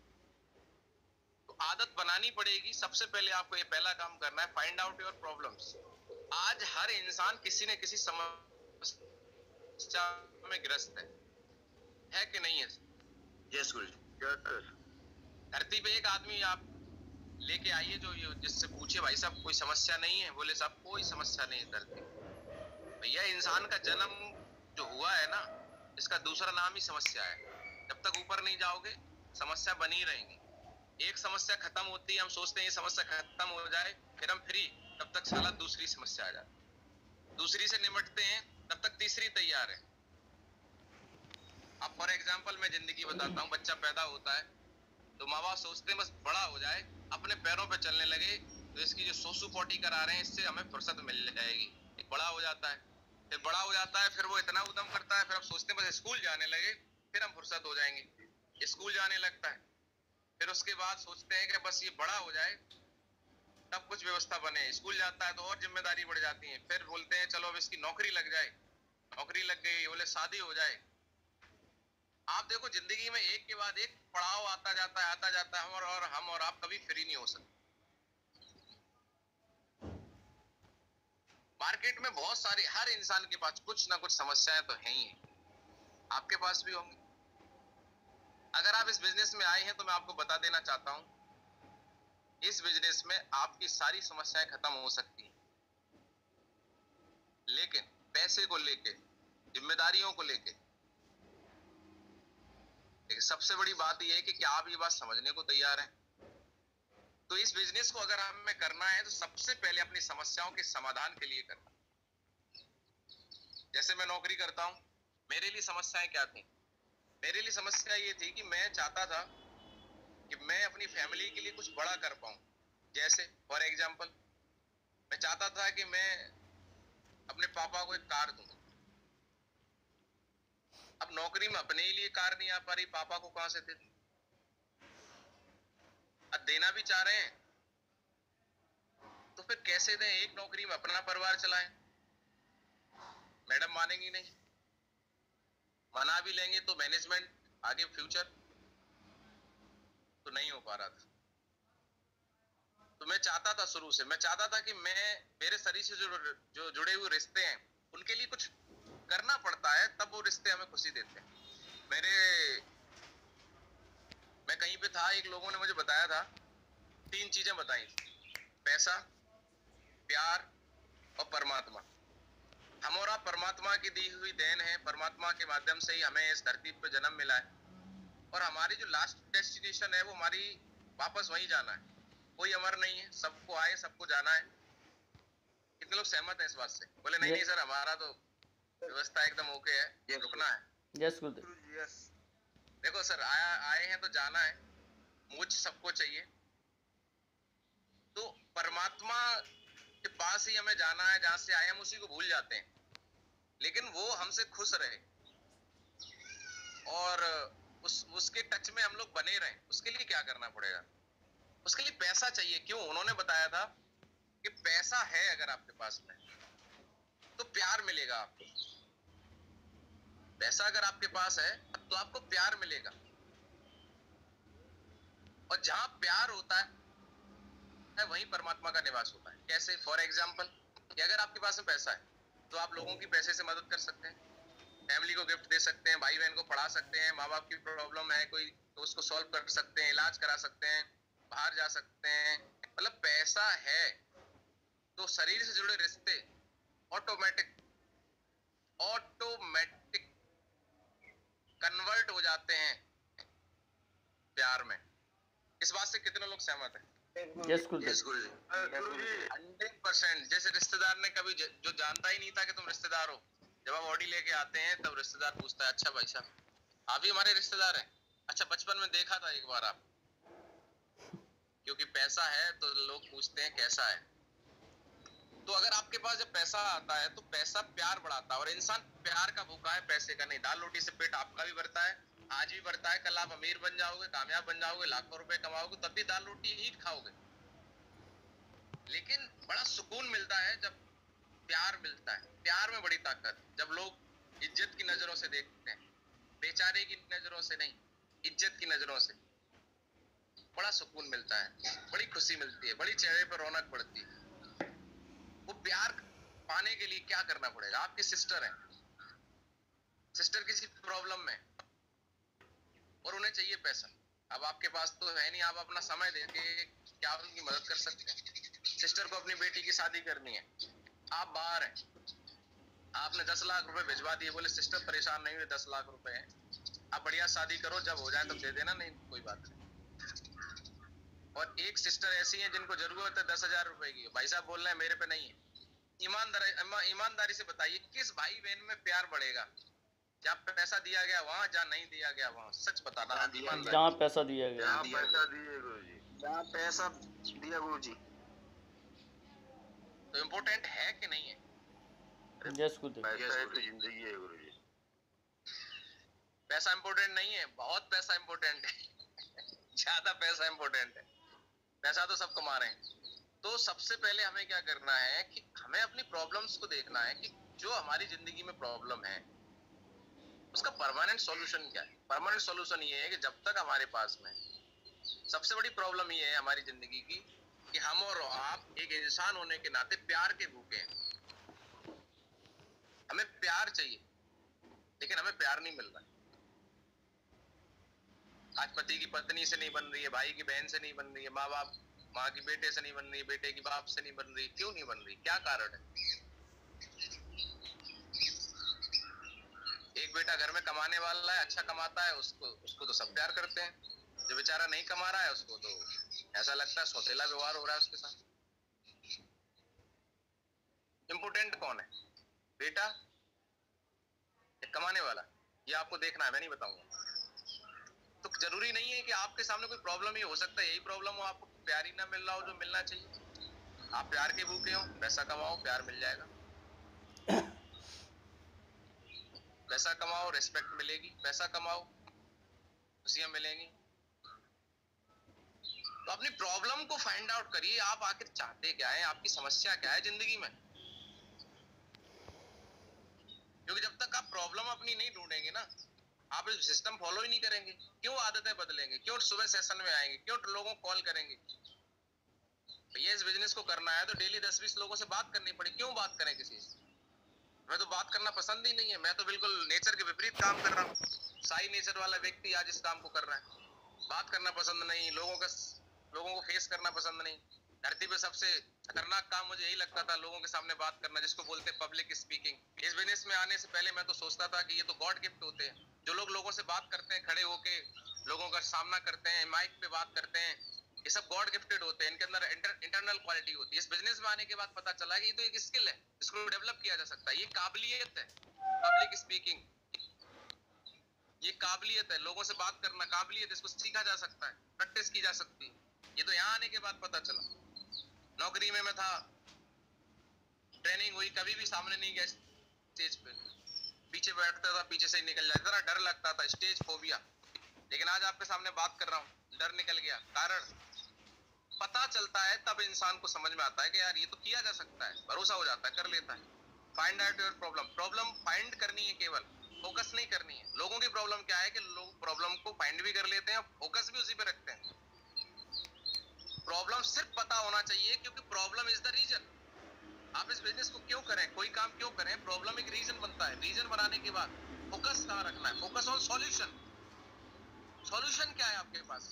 तो आदत बनानी पड़ेगी। सबसे पहले आपको ये पहला काम करना है, फाइंड आउट योर प्रॉब्लम्स। आज हर इंसान किसी न किसी समस्या में ग्रस्त है कि नहीं है? यस गुरुजी। धरती पे एक आदमी आप लेके आइए जो जिससे पूछे, भाई साहब कोई समस्या नहीं है? बोले साहब कोई समस्या नहीं है धरती। भैया इंसान का जन्म जो हुआ है ना, इसका दूसरा नाम ही समस्या है। जब तक ऊपर नहीं जाओगे समस्या बनी रहेंगी। एक समस्या खत्म होती है, हम सोचते हैं ये समस्या खत्म हो जाए फिर हम फ्री, तब तक साला दूसरी समस्या आ जाती। दूसरी से निपटते हैं तब तक तीसरी तैयार है। अब फॉर एग्जांपल मैं जिंदगी बताता हूँ। बच्चा पैदा होता है तो माँ बाप सोचते हैं बस बड़ा हो जाए, अपने पैरों पे चलने लगे, तो इसकी जो सोसू पोटी करा रहे हैं इससे हमें फुर्सत मिल जाएगी। एक बड़ा हो जाता है, फिर बड़ा हो जाता है, फिर वो इतना उद्यम करता है, फिर अब सोचते हैं बस स्कूल जाने लगे फिर हम फुर्सत हो जाएंगे। स्कूल जाने लगता है, फिर उसके बाद सोचते हैं कि बस ये बड़ा हो जाए तब कुछ व्यवस्था बने। स्कूल जाता है तो और जिम्मेदारी बढ़ जाती है, फिर बोलते हैं चलो अब इसकी नौकरी लग जाए, नौकरी लग गई, बोले शादी हो जाए। आप देखो जिंदगी में एक के बाद एक पड़ाव आता जाता है, हम और आप कभी फ्री नहीं हो सकते। मार्केट में बहुत सारी, हर इंसान के पास कुछ ना कुछ समस्याएं तो हैं ही, आपके पास भी होंगी। अगर आप इस बिजनेस में आए हैं तो मैं आपको बता देना चाहता हूं, इस बिजनेस में आपकी सारी समस्याएं खत्म हो सकती हैं, लेकिन पैसे को लेके, जिम्मेदारियों को लेके सबसे बड़ी बात यह है कि क्या आप ये बात समझने को तैयार हैं? तो इस बिजनेस को अगर हमें करना है तो सबसे पहले अपनी समस्याओं के समाधान के लिए करना। जैसे मैं नौकरी करता हूं, मेरे लिए समस्याएं क्या थी? मेरे लिए समस्या ये थी कि मैं चाहता था कि मैं अपनी फैमिली के लिए कुछ बड़ा कर पाऊं। जैसे फॉर एग्जांपल मैं चाहता था कि मैं अपने पापा को एक कार दूं। अब नौकरी में अपने लिए कार नहीं आ पा रही, पापा को कहां से दे? अब देना भी चाह रहे हैं तो फिर कैसे दें? एक नौकरी में अपना परिवार चलाएं, मैडम मानेंगी नहीं, मना भी लेंगे तो मैनेजमेंट आगे फ्यूचर तो नहीं हो पा रहा था। तो मैं चाहता था, शुरू से मैं चाहता था कि मेरे शरीर से जो जुड़े हुए रिश्ते हैं उनके लिए कुछ करना पड़ता है, तब वो रिश्ते हमें खुशी देते हैं। मैं कहीं पे था, एक लोगों ने मुझे बताया था, 3 चीजें बताई, पैसा, प्यार और परमात्मा। हम और आप परमात्मा की दी हुई देन है, परमात्मा के माध्यम से ही हमें इस धरती पर जन्म मिला है, और हमारी जो लास्ट डेस्टिनेशन है वो हमारी वापस वहीं जाना है। कोई अमर नहीं है, सबको आए सबको जाना है। कितने लोग सहमत हैं इस बात से? बोले नहीं नहीं सर, हमारा तो व्यवस्था एकदम ओके है, ये रुकना है। यस गुरुदेव। यस। देखो सर, आए हैं तो जाना है, मुझ सबको चाहिए, तो परमात्मा के पास ही हमें जाना है। जहां से आए हम उसी को भूल जाते हैं, लेकिन वो हमसे खुश रहे और उसके टच में हम लोग बने रहें, उसके लिए क्या करना पड़ेगा? उसके लिए पैसा चाहिए। क्यों? उन्होंने बताया था कि पैसा है अगर आपके पास में तो प्यार मिलेगा आपको। पैसा अगर आपके पास है तो आपको प्यार मिलेगा, और जहां प्यार होता है वहीं परमात्मा का निवास होता है। कैसे? फॉर एग्जाम्पल, कि अगर आपके पास में पैसा है तो आप लोगों की पैसे से मदद कर सकते हैं, फैमिली को गिफ्ट दे सकते हैं, भाई बहन को पढ़ा सकते हैं, माँ बाप की प्रॉब्लम है कोई तो उसको सॉल्व कर सकते हैं, इलाज करा सकते हैं, बाहर जा सकते हैं। मतलब पैसा है तो शरीर से जुड़े रिश्ते ऑटोमेटिक ऑटोमेटिक कन्वर्ट हो जाते हैं प्यार में। इस बात से कितने लोग सहमत हैं? यस गुरुदेव। यस गुरुजी। 100%। जैसे रिश्तेदार ने कभी जो जानता ही नहीं था कि तुम रिश्तेदार हो, जब आप ऑडी लेके आते हैं तब रिश्तेदार पूछता है, अच्छा भाई साहब आप ही हमारे रिश्तेदार हैं? अच्छा बचपन में देखा था एक बार आप। क्योंकि पैसा है तो लोग पूछते हैं कैसा है। तो अगर आपके पास जब पैसा आता है तो पैसा प्यार बढ़ाता है, और इंसान प्यार का भूखा है, पैसे का नहीं। दाल रोटी से पेट आपका भी भरता है, आज भी भरता है, कल आप अमीर बन जाओगे, कामयाब बन जाओगे, लाखों रुपए कमाओगे, तब भी दाल रोटी ही खाओगे। लेकिन बड़ा सुकून मिलता है जब प्यार मिलता है। प्यार में बड़ी ताकत। जब लोग इज्जत की नजरों से देखते हैं, बेचारे की नजरों से नहीं, इज्जत की नजरों से, बड़ा सुकून मिलता है, बड़ी खुशी मिलती है, बड़ी चेहरे पर रौनक बढ़ती है। वो प्यार पाने के लिए क्या करना पड़ेगा? आपकी सिस्टर है, सिस्टर किसी प्रॉब्लम में और उन्हें चाहिए पैसा। अब आपके पास तो है नहीं, आप अपना समय देके क्या उनकी मदद कर सकते हैं? सिस्टर को अपनी बेटी की शादी करनी है, आप बाहर हैं, आपने 10 लाख रुपए भिजवा दिए, बोले सिस्टर परेशान नहीं हुए, 10 लाख रुपए हैं, आप बढ़िया शादी करो, जब हो जाए तब दे देना, नहीं कोई बात नहीं। और एक सिस्टर ऐसी है जिनको जरूरत है 10,000 रुपए की, भाई साहब बोल रहे हैं मेरे पे नहीं है। ईमानदारी से बताइए किस भाई बहन में प्यार बढ़ेगा? जहाँ पैसा दिया गया वहाँ, जहाँ नहीं दिया गया वहाँ। सच बताना, जहाँ पैसा दिया गया। जहाँ पैसा दिए गुरुजी। जहाँ पैसा दिया गुरुजी। तो इम्पोर्टेंट है कि नहीं है? यस गुरुदेव। पैसा है तो जिंदगी है गुरुजी। पैसा इम्पोर्टेंट नहीं है, बहुत पैसा इम्पोर्टेंट है। ज्यादा पैसा इम्पोर्टेंट है। पैसा तो सब कमा रहे हैं। तो सबसे पहले हमें क्या करना है कि हमें अपनी प्रॉब्लम्स को देखना है कि जो हमारी जिंदगी में प्रॉब्लम है उसका परमानेंट सॉल्यूशन क्या है। परमानेंट सॉल्यूशन ये है कि जब तक हमारे पास में, सबसे बड़ी प्रॉब्लम ये है हमारी जिंदगी की कि हम और आप एक इंसान होने के नाते प्यार के भूखे हैं। हमें प्यार चाहिए लेकिन हमें प्यार नहीं मिल रहा। आज पति की पत्नी से नहीं बन रही है, भाई की बहन से नहीं बन रही है, माँ की बेटे से नहीं बन रही है, बेटे की बाप से नहीं बन रही। क्यों नहीं बन रही? क्या कारण है? एक बेटा घर में कमाने वाला है, अच्छा कमाता है, उसको तो सब प्यार करते हैं। जो बेचारा नहीं कमा रहा है उसको तो ऐसा लगता है सौतेला व्यवहार हो रहा है उसके साथ। इम्पोर्टेंट कौन है, बेटा या कमाने वाला? ये आपको देखना है, मैं नहीं बताऊंगा। तो जरूरी नहीं है कि आपके सामने कोई प्रॉब्लम ही हो सकता है, यही प्रॉब्लम हो, आपको प्यार ही ना मिल रहा हो जो मिलना चाहिए। आप प्यार के भूखे हो, पैसा कमाओ, प्यार मिल जाएगा। पैसा कमाओ, रिस्पेक्ट मिलेगी, पैसा कमाओ, खुशियां मिलेंगी। तो अपनी प्रॉब्लम को फाइंड आउट करिए, आप आखिर चाहते क्या है, आपकी समस्या क्या है जिंदगी में। क्योंकि जब तक आप प्रॉब्लम अपनी नहीं ढूंढेंगे ना, आप इस सिस्टम फॉलो ही नहीं करेंगे। क्यों आदतें बदलेंगे? क्यों सुबह सेशन में आएंगे? क्यों लोगों को कॉल करेंगे? भैया इस बिजनेस को करना है तो डेली 10-20 लोगों से बात करनी पड़े। क्यों बात करें किसी से? मैं तो बात करना पसंद ही नहीं है, मैं तो बिल्कुल नेचर के विपरीत काम कर रहा हूँ। साई नेचर वाला व्यक्ति आज इस काम को कर रहा है। बात करना पसंद नहीं, लोगों को फेस करना पसंद नहीं। धरती पे सबसे खतरनाक काम मुझे यही लगता था, लोगों के सामने बात करना, जिसको बोलते हैं पब्लिक स्पीकिंग। इस बिजनेस में आने से पहले मैं तो सोचता था कि ये तो गॉड गिफ्ट होते हैं। जो लोग लोगों से बात करते हैं, खड़े होके लोगों का सामना करते हैं, माइक पे बात करते हैं, ये सब गॉड गिफ्टेड होते हैं। इनके अंदर इंटरनल क्वालिटी होती है। इस बिजनेस में आने के बाद पता चला कि ये तो एक स्किल है, इसको डेवलप किया जा सकता है। ये काबिलियत है, पब्लिक स्पीकिंग, ये काबिलियत है, लोगों से बात करना काबिलियत, इसको सीखा जा सकता है, प्रैक्टिस की जा सकती है। ये तो यहाँ आने के बाद पता चला। नौकरी में मैं था, ट्रेनिंग हुई, कभी भी सामने नहीं गया स्टेज पे, पीछे बैठता था, पीछे से ही निकल जाता था, डर लगता था, स्टेज फोबिया। लेकिन आज आपके सामने बात कर रहा हूँ, डर निकल गया। कारण पता चलता है तब इंसान को समझ में आता है कि यार ये तो किया जा सकता है, भरोसा हो जाता है, कर लेता है। Find out your problem find करनी है, केवल फोकस नहीं करनी है। लोगों की प्रॉब्लम क्या है कि लोग प्रॉब्लम को फाइंड भी कर लेते हैं, फोकस भी उसी पे रखते हैं। प्रॉब्लम सिर्फ पता होना चाहिए, क्योंकि प्रॉब्लम इज द रीजन। आप इस बिजनेस को क्यों करें, कोई काम क्यों करें, प्रॉब्लम एक रीजन बनता है। रीजन बनाने के बाद फोकस कहाँ रखना है, फोकस ऑन सॉल्यूशन। सॉल्यूशन क्या है आपके पास?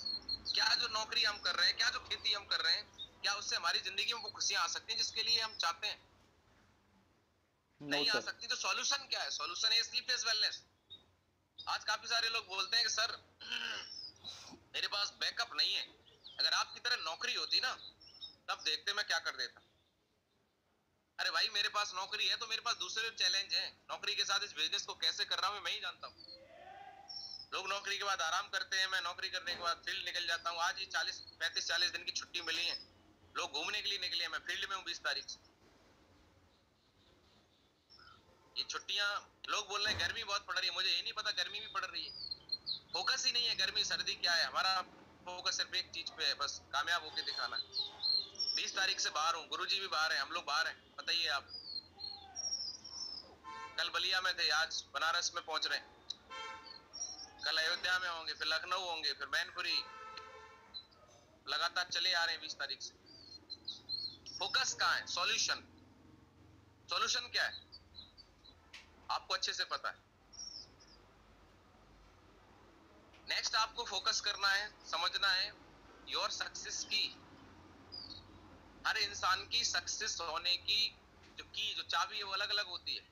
क्या जो नौकरी हम कर रहे हैं, क्या जो खेती हम कर रहे हैं, क्या उससे हमारी जिंदगी में वो खुशियां आ सकती हैं जिसके लिए हम चाहते हैं? नहीं आ सकती। तो सॉल्यूशन क्या है? सॉल्यूशन है स्लीपलेस वेलनेस। आज काफी सारे लोग बोलते हैं कि सर मेरे पास बैकअप नहीं है। अगर आपकी तरह नौकरी होती ना, तब देखते मैं क्या कर देता। अरे भाई मेरे पास नौकरी है तो मेरे पास दूसरे चैलेंज हैं। नौकरी के साथ इस बिजनेस को कैसे कर रहा हूं मैं ही जानता हूं। लोग नौकरी के बाद आराम करते हैं, मैं नौकरी करने के बाद फील्ड निकल जाता हूं। आज ही 35-40 दिन की छुट्टी मिली है, लोग घूमने के लिए निकले हैं, मैं फील्ड में हूं 20 तारीख से। ये छुट्टियां, लोग बोल रहे हैं गर्मी बहुत पड़ रही है, मुझे ये नहीं पता गर्मी भी पड़ रही है। फोकस ही नहीं है गर्मी सर्दी क्या है, हमारा फोकस सिर्फ एक चीज पे है, बस कामयाब होके दिखाना है। 20 तारीख से बाहर हूँ, गुरुजी भी बाहर हैं, हम लोग बाहर हैं, बताइए आप। कल बलिया में थे, आज बनारस में पहुंच रहे हैं, कल अयोध्या में होंगे, फिर लखनऊ होंगे, फिर मैनपुरी, लगातार चले आ रहे हैं 20 तारीख से। फोकस कहाँ है? सॉल्यूशन। सॉल्यूशन क्या है आपको अच्छे से पता है। नेक्स्ट आपको फोकस करना है, समझना है योर सक्सेस की। हर इंसान की सक्सेस होने की जो चाबी है वो अलग अलग होती है।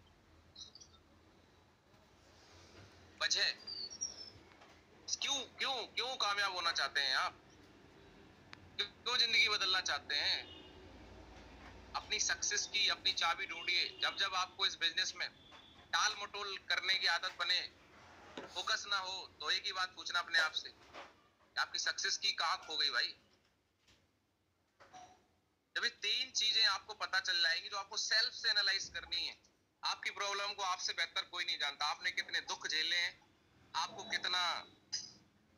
वजह क्यों क्यों क्यों कामयाब होना चाहते हैं आप, क्यों जिंदगी बदलना चाहते हैं? अपनी सक्सेस की अपनी चाबी ढूंढिए। जब जब आपको इस बिजनेस में टाल मटोल करने की आदत बने, फोकस ना हो, तो एक ही बात पूछना अपने आप से, आपकी सक्सेस की कहां खो गई भाई? जब ये 3 चीजें आपको पता चल जाएंगी, जो आपको सेल्फ से एनालाइज करनी है। आपकी प्रॉब्लम को आपसे बेहतर कोई नहीं जानता। आपने कितने दुख झेले हैं, आपको कितना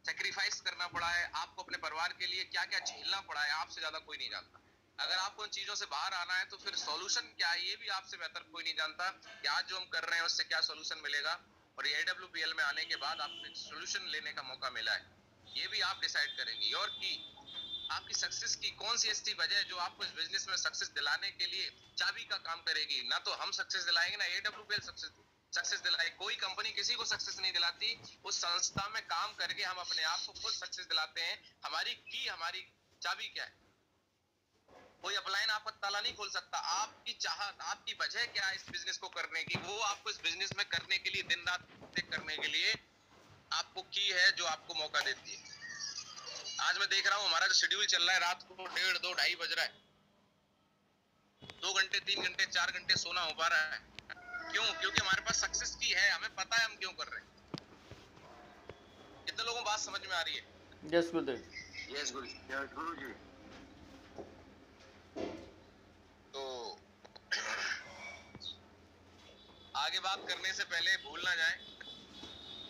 सैक्रिफाइस करना पड़ा है, आपको अपने परिवार के लिए क्या क्या झेलना पड़ा है, आपसे ज्यादा कोई नहीं जानता। अगर आपको उन चीजों से बाहर आना है तो फिर सॉल्यूशन क्या है ये भी आपसे बेहतर कोई नहीं जानता कि आज जो हम कर रहे हैं उससे क्या सॉल्यूशन मिलेगा। और ये AWPL में आने के बाद आपको सॉल्यूशन लेने का मौका मिला है, ये भी आप डिसाइड करेंगे। योर की आपकी सक्सेस की कौन सी ऐसी वजह है जो आपको इस बिजनेस में सक्सेस दिलाने के लिए चाबी का काम करेगी। ना तो हम सक्सेस दिलाएंगे, ना AWPL सक्सेस दिलाए। कोई कंपनी किसी को सक्सेस नहीं दिलाती, उस संस्था में काम करके हम अपने आप को खुद सक्सेस दिलाते हैं। हमारी चाबी क्या है? कोई अपलाइन आपका ताला नहीं खोल सकता। आपकी चाहत, आपकी वजह क्या है इस बिजनेस को करने की, वो आपको इस बिजनेस में करने के लिए, दिन रात करने के लिए आपको की है, जो आपको मौका देती है। आज मैं देख रहा हूँ हमारा जो शेड्यूल चल रहा है, रात को 1:30, 2, 2:30 बज रहा है। 2 घंटे, 3 घंटे, 4 घंटे सोना हो पा रहा है। क्यों? क्योंकि हमारे पास सक्सेस की है, हमें पता है हम क्यों कर रहे हैं। कितने लोगों को बात समझ में आ रही है? यस गुरुदेव। यस गुरु जी। तो आगे बात करने से पहले भूल ना जाए,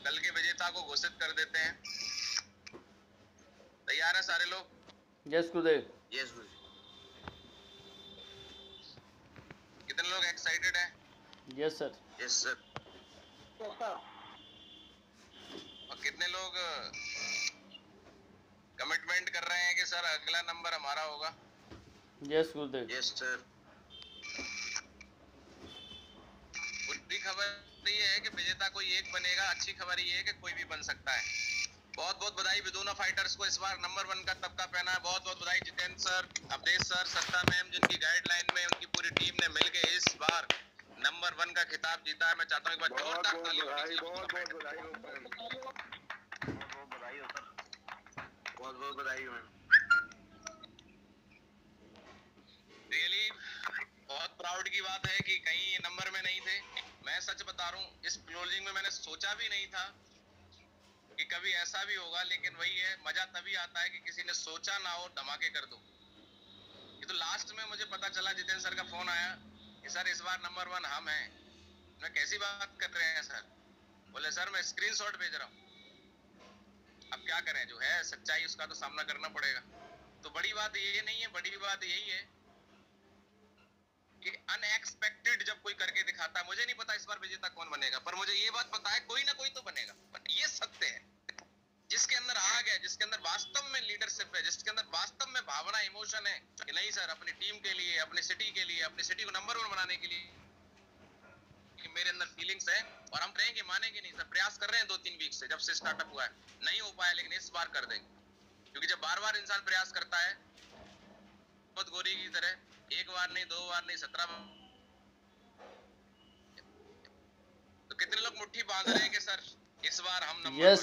कल के विजेता को घोषित कर देते हैं। तैयार है सारे लोग? यस गुरुदेव। यस गुरु। कितने लोग एक्साइटेड हैं? Yes sir. Yes sir. और कितने लोग कमिटमेंट कर रहे हैं कि सर अगला नंबर हमारा होगा? यस गुरुदेव। Yes sir. बुरी खबर ये है कि विजेता कोई एक बनेगा, अच्छी खबर ये है कि कोई भी बन सकता है। बहुत बहुत बधाई विदुना फाइटर्स को इस बार नंबर 1 का तबका पहना है। बहुत बहुत बधाई जितेंद्र सर, अवधेश सर, सत्ता मैम, जिनकी गाइडलाइन में उनकी पूरी टीम ने मिलकर इस बार नंबर 1 का खिताब जीता है। मैं चाहता हूं एक बार जोरदार ताली हो सर। बहुत बहुत बधाई मैम। रियली बहुत प्राउड की बात है कि कहीं ये नंबर में नहीं थे। मैं सच बता रहा हूँ, इस क्लोजिंग में मैंने सोचा भी नहीं था कि कभी ऐसा भी होगा, लेकिन वही है, मजा तभी आता है कि किसी ने सोचा ना हो, धमाके कर दो। ये तो लास्ट में मुझे पता चला, जितेंद्र सर का फोन आया कि सर इस बार नंबर 1 हम हैं। मैं कैसी बात कर रहे हैं सर? बोले सर मैं स्क्रीनशॉट भेज रहा हूँ। अब क्या करें, जो है सच्चाई उसका तो सामना करना पड़ेगा। तो बड़ी बात ये नहीं है, बड़ी बात यही है कि अनएक्सपेक्टेड जब कोई करके दिखाता है, मुझे नहीं पता इस बार विजेता कौन बनेगा, पर मुझे ये बात पता है कोई ना कोई तो बनेगा। ये सत्य है, जिसके अंदर आग है, जिसके अंदर वास्तव में लीडरशिप है, जिसके अंदर वास्तव में भावना, इमोशन है कि नहीं सर, अपनी टीम के लिए, अपनी सिटी के लिए, अपनी सिटी को नंबर 1 बनाने के लिए मेरे अंदर फीलिंग्स है, और हम कहेंगे मानेंगे नहीं सर, प्रयास कर रहे हैं 2-3 वीक से, जब से स्टार्टअप हुआ है, नहीं हो पाया, लेकिन इस बार कर देंगे। क्योंकि जब बार बार इंसान प्रयास करता है, बहुत गोरी की तरह, एक बार नहीं, 2 बार नहीं, 17 बार, तो कितने लोग मुट्ठी बांध रहे हैं कि सर इस बार हम नंबर यस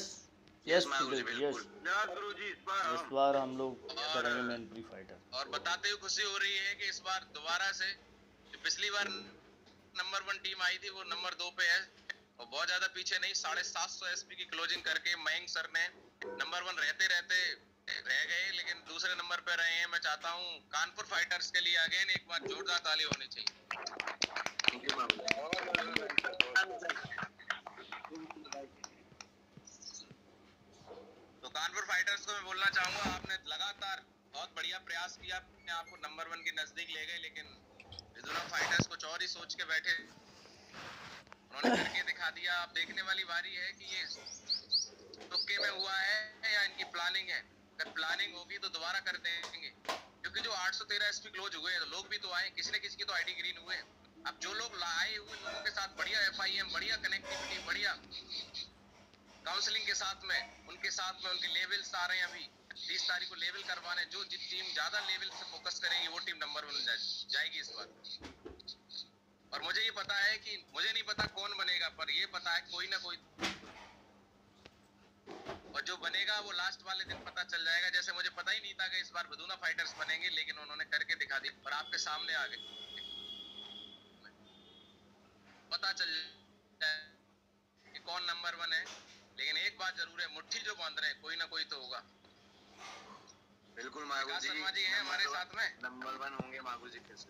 यस गुरुजी, गुरुदेव, बिल्कुल। यस। जय गुरुजी, इस बार हम लोग करेंगे मैनपुरी फाइटर। और बताते हुए खुशी हो रही है कि इस बार दोबारा से, जो पिछली बार नंबर 1 टीम आई थी वो नंबर 2 पे है, और बहुत ज्यादा पीछे नहीं, 750 एसपी की क्लोजिंग करके मयंक सर ने नंबर 1 रहते रहते रह गए, लेकिन दूसरे नंबर पे रहे हैं। मैं चाहता हूँ कानपुर फाइटर्स के लिए अगेन एक बार जोरदार ताली होनी चाहिए। तो कानपुर फाइटर्स को मैं बोलना चाहूंगा, आपने लगातार बहुत बढ़िया प्रयास किया, अपने आप को नंबर 1 के नजदीक ले गए, लेकिन मिजोरम फाइटर्स कुछ और ही सोच के बैठे, उन्होंने करके दिखा दिया। अब देखने वाली बारी है कि ये तुक्के में हुआ है या इनकी प्लानिंग है। अगर प्लानिंग होगी तो दोबारा कर देंगे, क्योंकि जो 813 एसपी क्लोज हुए हैं, तो लोग भी तो आए, किसी न किसी की तो आईडी ग्रीन हुए हैं। अब जो लोग आए हुए लोगों के साथ बढ़िया एफआईएम, बढ़िया कनेक्टिविटी, बढ़िया काउंसलिंग के साथ में उनके लेवल्स आ रहे हैं। अभी 30 तारीख को लेवल करवाने, जो टीम ज्यादा लेवल से फोकस करेगी वो टीम नंबर 1 जाएगी इस बार। और मुझे ये पता है कि, मुझे नहीं पता कौन बनेगा, पर ये पता है कोई ना कोई, और जो बनेगा वो लास्ट वाले दिन पता चल जाएगा। जैसे मुझे पता ही नहीं था कि इस बार बदूना फाइटर्स बनेंगे, लेकिन उन्होंने करके दिखा दिया और आपके सामने आ गए, पता चल जाए कि कौन नंबर 1 है। लेकिन एक बात जरूर है, मुट्ठी जो बांध रहे हैं कोई ना कोई तो होगा। बिल्कुल मागू जी, शर्मा जी हैं हमारे साथ में, नंबर 1 होंगे मागू जी कैसे।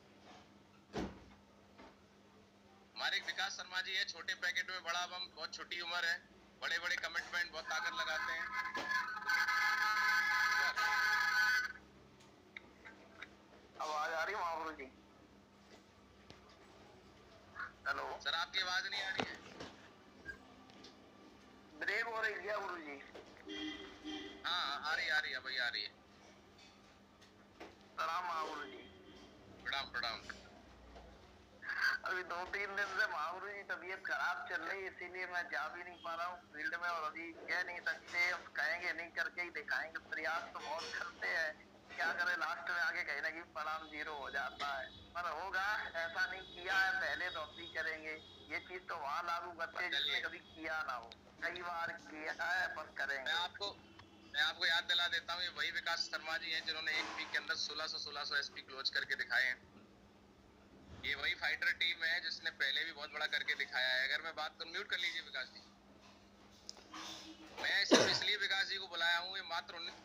हमारे विकास शर्मा जी है, छोटे पैकेट में बड़ा बम, बहुत छोटी उम्र है, बड़े बड़े कमिटमेंट, बहुत ताकत लगाते हैं। आवाज आ रही है मागू जी? हेलो सर आपकी आवाज नहीं आ रही है, ब्रेक हो रही है गुरु जी? हाँ आ रही है भैया, आ रही है। सलाम मागुरु जी। प्रणाम प्रणाम। अभी 2-3 दिन से मागुरु जी तबीयत खराब चल रही है, इसीलिए मैं जा भी नहीं पा रहा हूँ फील्ड में, और अभी कह नहीं सकते, हम कहेंगे नहीं, करके ही दिखाएंगे। प्रयास तो बहुत करते हैं, क्या करें, लास्ट में आके कहीं ना कहीं परिणाम 0 हो जाता है, पर होगा। ऐसा नहीं किया है पहले तो अभी करेंगे, ये चीज तो वहाँ लागू करते हैं जिसने कभी किया ना हो, कई बार किया है, पर करेंगे। मैं आपको याद दिला देता हूँ, ये वही विकास शर्मा जी हैं जिन्होंने एक वीक के अंदर 1600 एसपी क्लोज करके दिखाए हैं। ये वही फाइटर टीम है जिसने पहले भी बहुत बड़ा करके दिखाया है। अगर मैं बात करूँ, म्यूट कर लीजिए विकास जी। मैं सिर्फ इसलिए विकास जी को बुलाया हूँ, ये मात्र 19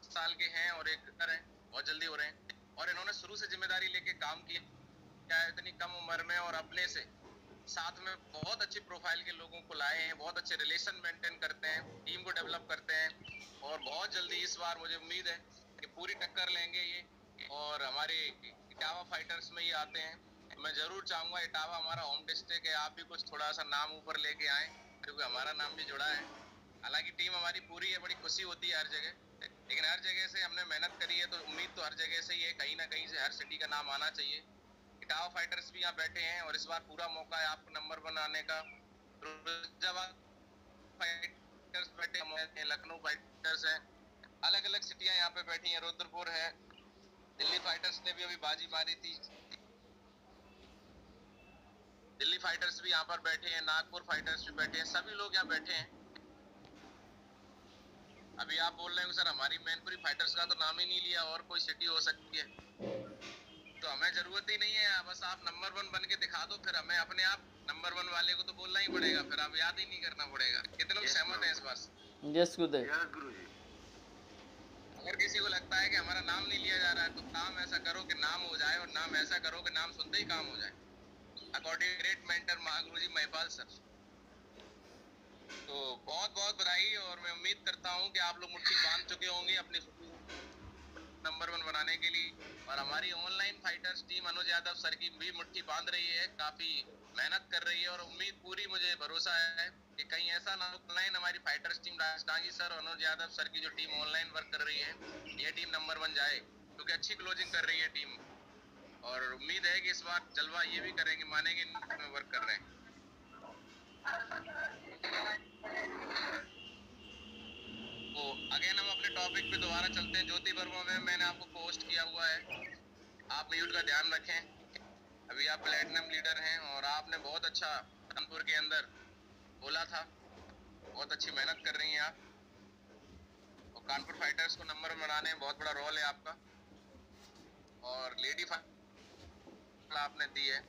साल के हैं और एक है, बहुत जल्दी हो रहे हैं, और इन्होंने शुरू से जिम्मेदारी लेके काम किया है इतनी कम उम्र में, और अपने से साथ में बहुत अच्छी प्रोफाइल के लोगों को लाए हैं, बहुत अच्छे रिलेशन मेंटेन करते हैं, टीम को डेवलप करते हैं, और बहुत जल्दी इस बार मुझे उम्मीद है कि पूरी टक्कर लेंगे ये, और हमारे इटावा फाइटर्स में ये आते हैं। मैं जरूर चाहूंगा, इटावा हमारा होम डिस्ट्रिक्ट है, आप भी कुछ थोड़ा सा नाम ऊपर लेके आए, क्योंकि हमारा नाम भी जुड़ा है। हालांकि टीम हमारी पूरी है, बड़ी खुशी होती है हर जगह, लेकिन हर जगह से हमने मेहनत करी है, तो उम्मीद तो हर जगह से ही है, कहीं ना कहीं से हर सिटी का नाम आना चाहिए। इटावा फाइटर्स भी यहाँ बैठे हैं, और इस बार पूरा मौका है आपको नंबर 1 आने का। फिरोजाबाद फाइटर्स बैठे हैं, लखनऊ फाइटर्स हैं, अलग अलग सिटियां यहाँ पे बैठी हैं, रुद्रपुर है, दिल्ली फाइटर्स ने भी अभी बाजी मारी थी, दिल्ली फाइटर्स भी यहाँ पर बैठे हैं, नागपुर फाइटर्स भी बैठे हैं, सभी लोग यहाँ बैठे हैं। अभी आप बोल रहे हो सर हमारी मैनपुरी फाइटर्स का तो नाम ही नहीं लिया, और कोई सिटी हो सकती है, तो हमें जरूरत ही नहीं है, बस आप नंबर 1 बन के दिखा दो, फिर हमें अपने आप नंबर 1 वाले को तो बोलना ही पड़ेगा, फिर आप याद ही नहीं करना पड़ेगा। कितने लोग सहमत हैं इस बात से? यस गुरुदेव। अगर किसी को लगता है कि हमारा नाम नहीं लिया जा रहा है, तो काम ऐसा करो कि नाम हो जाए, और नाम ऐसा करो कि नाम सुनते ही काम हो जाए, अकॉर्डिंग ग्रेट मेंटर महागुरु जी महिपाल सर। तो बहुत बहुत बधाई, और मैं उम्मीद करता हूँ कि आप लोग मुट्ठी बांध चुके होंगे अपनी नंबर 1 बनाने के लिए। और हमारी ऑनलाइन फाइटर्स टीम अनुज यादव सर की भी मुट्ठी बांध रही है, काफी मेहनत कर रही है और उम्मीद पूरी, मुझे भरोसा है कि कहीं ऐसा ना हो ऑनलाइन हमारी फाइटर्स टीम राजटांगी सर और अनुज यादव सर की जो टीम ऑनलाइन वर्क कर रही है, ये टीम नंबर 1 जाए, क्योंकि अच्छी क्लोजिंग कर रही है टीम। और उम्मीद है कि इस बार जलवा ये भी करेंगे, मानेंगे में वर्क कर रहे हैं। तो अगेन हम अपने टॉपिक पे दोबारा चलते हैं। ज्योति वर्मा में मैंने आपको पोस्ट किया हुआ है, आप म्यूट का ध्यान रखें। अभी आप प्लेटिनम लीडर हैं और आपने बहुत अच्छा कानपुर के अंदर बोला था, बहुत अच्छी मेहनत कर रही हैं आप और कानपुर फाइटर्स को नंबर बनाने में बहुत बड़ा रोल है आपका। और लेडी आपने दी है।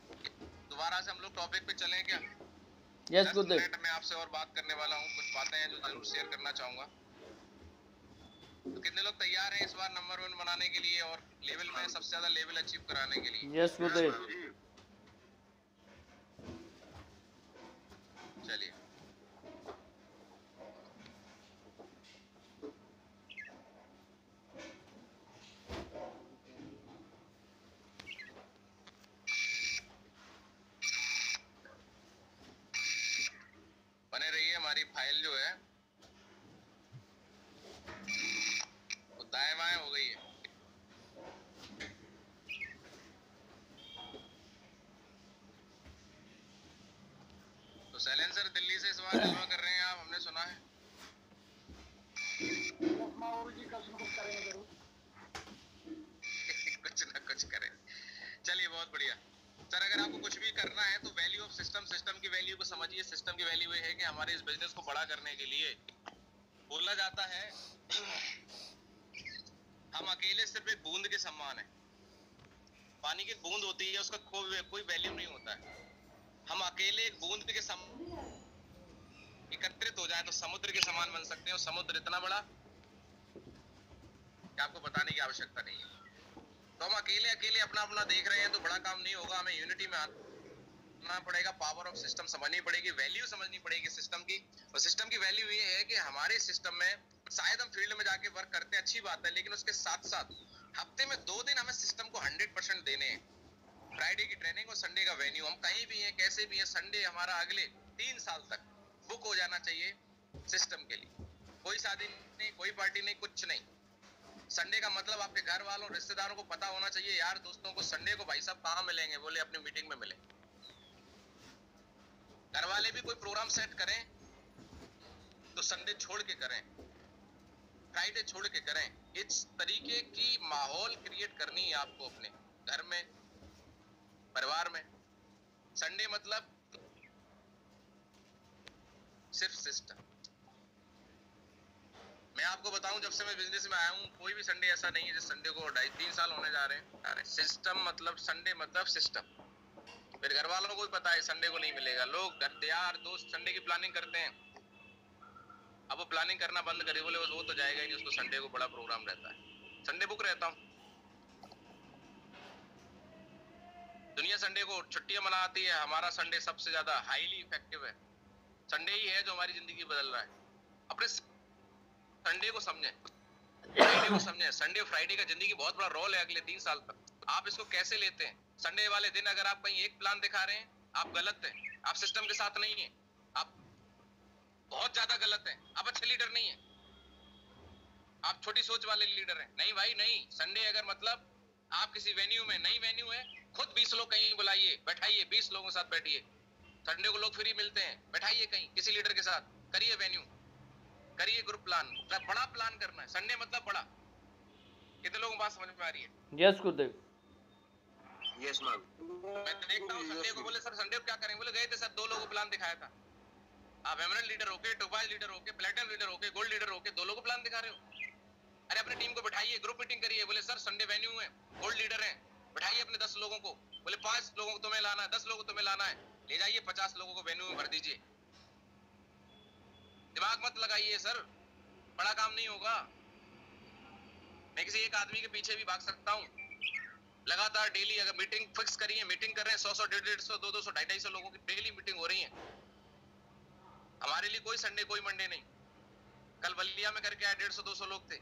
दोबारा से हम लोग टॉपिक पे चलें क्या? यस गुरुदेव। मैं आपसे और बात करने वाला हूँ, कुछ बातें हैं जो जरूर शेयर करना चाहूंगा। तो कितने लोग तैयार हैं इस बार नंबर 1 बनाने के लिए और लेवल में सबसे ज्यादा लेवल अचीव कराने के लिए? यस गुरुदेव। चलिए बने रहिए। हमारी फाइल जो है वो दाएं बाएं हो गई है। तो सैलेंसर दिल्ली से इस बार जलवा कर रहे हैं आप, हमने सुना है। कुछ ना कुछ करें। चलिए बहुत बढ़िया सर। अगर आपको कुछ भी करना है तो वैल्यू ऑफ सिस्टम, सिस्टम की वैल्यू को समझिए। सिस्टम की वैल्यू ये है कि हमारे इस बिजनेस को बड़ा करने के लिए बोला जाता है हम अकेले सिर्फ एक बूंद के समान है। पानी की बूंद होती है, उसका कोई वैल्यू नहीं होता है। हम अकेले एक बूंद के एकत्रित हो जाए तो समुद्र के समान बन सकते हैं। और समुद्र इतना बड़ा कि आपको बताने की आवश्यकता नहीं है। तो हम अकेले अकेले अपना अपना देख रहे हैं तो बड़ा काम नहीं होगा, हमें यूनिटी में आना पड़ेगा। पावर ऑफ सिस्टम समझनी पड़ेगी, वैल्यू समझनी पड़ेगी सिस्टम की। और सिस्टम की वैल्यू ये है कि हमारे सिस्टम में शायद हम फील्ड में जाके वर्क करते हैं, अच्छी बात है, लेकिन उसके साथ साथ हफ्ते में 2 दिन हमें सिस्टम को 100% देने हैं। फ्राइडे की ट्रेनिंग और संडे का वेन्यू। हम कहीं भी हैं, कैसे भी हैं, संडे हमारा अगले 3 साल तक बुक हो जाना चाहिए सिस्टम के लिए। कोई शादी नहीं, कोई पार्टी नहीं, कुछ नहीं। संडे का मतलब आपके घर वालों रिश्तेदारों को पता होना चाहिए, यार दोस्तों को संडे को भाई साहब कहाँ मिलेंगे, बोले अपनी मीटिंग में मिले। घर वाले भी कोई प्रोग्राम सेट करें तो संडे छोड़ के करें, फ्राइडे छोड़ के करें। इस तरीके की माहौल क्रिएट करनी है आपको अपने घर में, परिवार में। संडे मतलब सिर्फ सिस्टम। मैं आपको बताऊं, जब से मैं बिजनेस में आया हूं, कोई भी संडे ऐसा नहीं है जिस संडे को 2.5-3 साल होने जा रहे हैं। सिस्टम मतलब संडे मतलब सिस्टम। फिर घर वालों को भी पता है संडे को नहीं मिलेगा। लोग यार दोस्त संडे की प्लानिंग करते हैं, अब वो प्लानिंग करना बंद करे, बोले वो तो जाएगा ही नहीं, उसको संडे को बड़ा प्रोग्राम रहता है। संडे बुक रहता हूं। दुनिया संडे को छुट्टियां मनाती है, हमारा संडे सबसे ज्यादा हाईली इफेक्टिव है। संडे ही है जो हमारी जिंदगी बदल रहा है। अपने संडे को समझें, फ्राइडे को समझें। संडे फ्राइडे का जिंदगी बहुत बड़ा रोल है अगले 3 साल तक। आप इसको कैसे लेते हैं? संडे वाले दिन अगर आप कहीं एक प्लान दिखा रहे हैं, आप गलत हैं, आप सिस्टम के साथ नहीं है, आप बहुत ज्यादा गलत हैं, आप अच्छे लीडर नहीं है, आप छोटी सोच वाले लीडर हैं। नहीं भाई नहीं, संडे अगर मतलब आप किसी वेन्यू में, नई वेन्यू है, खुद 20 लोग कहीं बुलाइए, बैठाइए, 20 लोगों के साथ बैठिए। संडे को लोग फ्री मिलते हैं, बैठाइए कहीं किसी लीडर के साथ, करिए वेन्यू, करिए ग्रुप प्लान। बड़ा प्लान करना है। संडे मतलब बड़ा। कितने लोगों को बात समझ में आ रही है? यस गुरुदेव। Yes ma'am. मैं देखता हूँ संडे को, बोले सर संडे को क्या करेंगे, बोले गए थे सर 2 लोगों को प्लान दिखाया था। आप एमरल्ड लीडर होके, टोपाज लीडर होके, प्लैटिनम लीडर होके, गोल्ड लीडर होके 2 लोगों को प्लान दिखा रहे हो। अरे अपनी टीम को बैठाइए, ग्रुप मीटिंग करिए। बोले सर संडे वेन्यू है, गोल्ड लीडर है, बैठाइए अपने 10 लोगों को। बोले 5 लोगों को तुम्हें लाना है, 10 लोगों को तुम्हें लाना है, ले जाइए 50 लोगों को वेन्यू में भर दीजिए। दिमाग मत लगाइए सर, बड़ा काम नहीं होगा। मैं किसी एक आदमी के पीछे भी भाग सकता हूँ। लगातार डेली अगर मीटिंग फिक्स करिए, मीटिंग कर रहे हैं 100, 150, 200, 250 लोगों की डेली मीटिंग हो रही है। हमारे लिए कोई संडे कोई मंडे नहीं। कल बलिया में करके आए 150-200 लोग थे।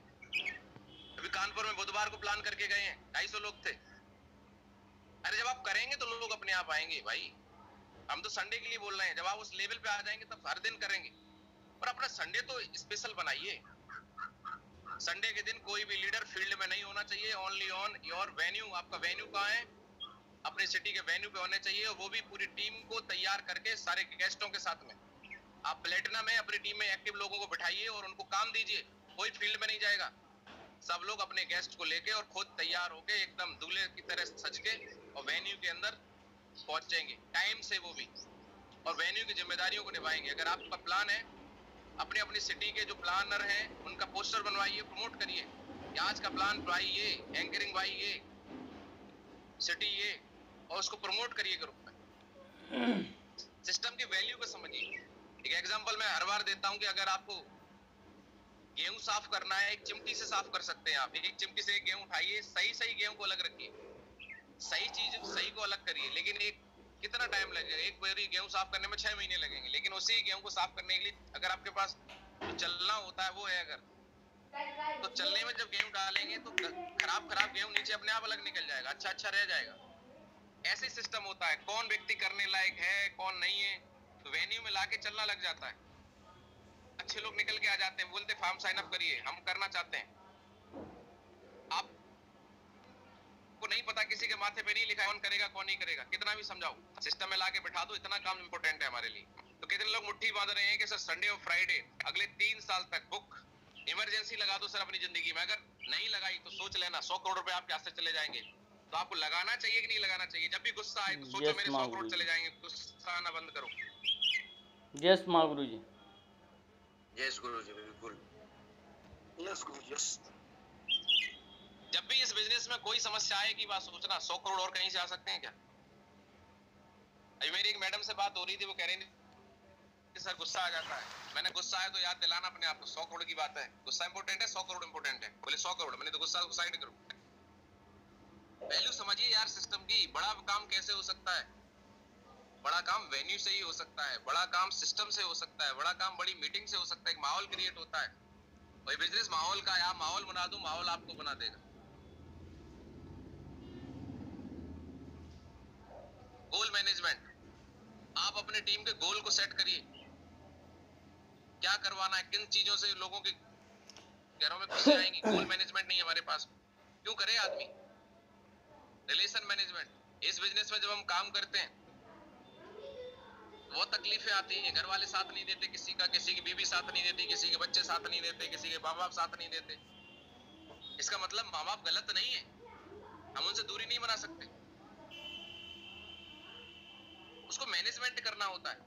अभी कानपुर में बुधवार को प्लान करके गए हैं, 250 लोग थे। अरे जब आप करेंगे तो लोग अपने आप आएंगे भाई। हम तो संडे के लिए बोल रहे हैं, जब आप उस लेवल पे आ जाएंगे तब हर दिन करेंगे। और अपना संडे तो स्पेशल बनाइए। संडे के दिन कोई भी लीडर फील्ड में नहीं होना चाहिए, ओनली ऑन योर वेन्यू। आपका वेन्यू कहाँ है? अपने सिटी के वेन्यू पे होने चाहिए, और वो भी पूरी टीम को तैयार करके सारे गेस्टों के साथ में। आप प्लेटिनम में अपनी टीम में एक्टिव लोगों को बिठाइए और उनको काम दीजिए। कोई फील्ड में नहीं जाएगा, सब लोग अपने गेस्ट को लेके और खुद तैयार होके एकदम दूल्हे की तरह सज के और वेन्यू के अंदर पहुंचेंगे टाइम से वो भी, और वेन्यू की जिम्मेदारियों को निभाएंगे। अगर आपका प्लान है, अपने अपनी सिटी के जो प्लानर हैं उनका पोस्टर बनवाइए, प्रमोट करिए कि आज का प्लान भाई ये, एंकरिंग भाई ये, सिटी ये, और उसको प्रमोट करिए ग्रुप में। सिस्टम की वैल्यू को समझिए। एक एग्जांपल मैं हर बार देता हूं कि अगर आपको गेहूं साफ करना है, एक चिमटी से साफ कर सकते हैं आप। एक चिमटी से एक गेहूं उठाइए, सही गेहूं को अलग रखिए, सही चीज सही को अलग करिए। लेकिन एक कितना टाइम लगेगा? एक बोरी गेहूं साफ करने में 6 महीने लगेंगे। लेकिन उसी गेहूं को साफ करने के लिए अगर आपके पास जो चलना होता है वो है, अगर तो चलने में जब गेहूं डालेंगे तो खराब गेहूं नीचे अपने आप अलग निकल जाएगा, अच्छा रह जाएगा। ऐसे सिस्टम होता है, कौन व्यक्ति करने लायक है कौन नहीं है, तो वेन्यू में लाके चलना लग जाता है। अच्छे लोग निकल के आ जाते हैं, बोलते फॉर्म साइन अप करिए, हम करना चाहते हैं। आप को नहीं पता, किसी के माथे पे नहीं लिखा है कौन करेगा कौन नहीं करेगा, कितना भी समझाओ, सिस्टम में लाके बैठा दो। इतना काम इंपॉर्टेंट है हमारे लिए। तो कितने लोग मुट्ठी बांध रहे हैं कि सर संडे और फ्राइडे अगले 3 साल तक बुक इमरजेंसी लगा दो सर अपनी जिंदगी में। अगर नहीं लगाई तो सोच लेना 100 करोड़ रुपए आपके हाथ से चले जाएंगे। तो आपको लगाना चाहिए कि नहीं लगाना चाहिए? जब भी गुस्सा आए तो सोचो मेरे 100 करोड़ चले जाएंगे। गुस्सा आना बंद करो। यस माँ गुरु जी। यस गुरु जी, बिल्कुल यस गुरु यस। जब भी इस बिजनेस में कोई समस्या आए की बात सोचना, 100 करोड़ और कहीं से आ सकते हैं क्या? अभी मेरी एक मैडम से बात हो रही थी, वो कह रही थी सर गुस्सा आ जाता है। मैंने गुस्सा आया तो याद दिलाना अपने आप को, 100 करोड़ की बात है। गुस्सा इंपॉर्टेंट है, 100 करोड़ इंपॉर्टेंट है? बोले 100 करोड़। मैंने तो गुस्सा को साइड करो। वैल्यू समझिए यार सिस्टम की। बड़ा काम कैसे हो सकता है? बड़ा काम वेन्यू से ही हो सकता है, बड़ा काम सिस्टम से हो सकता है, बड़ा काम बड़ी मीटिंग से हो सकता है। एक माहौल क्रिएट होता है, वही बिजनेस माहौल का है। आप माहौल बना दो, माहौल आपको बना देगा। गोल मैनेजमेंट, आप अपने टीम के गोल को सेट करिए। क्या करवाना है, किन चीजों से लोगों के घरों में खुशी आएंगी। गोल मैनेजमेंट नहीं हमारे पास, क्यों करे आदमी? Relation management. इस बिजनेस में जब हम काम करते हैं बहुत तकलीफें आती हैं। घर वाले साथ नहीं देते किसी का, किसी की बीवी साथ नहीं देती, किसी के बच्चे साथ नहीं देते, किसी के माँ बाप साथ नहीं देते। इसका मतलब माँ बाप गलत नहीं है, हम उनसे दूरी नहीं बना सकते, उसको मैनेजमेंट करना होता है।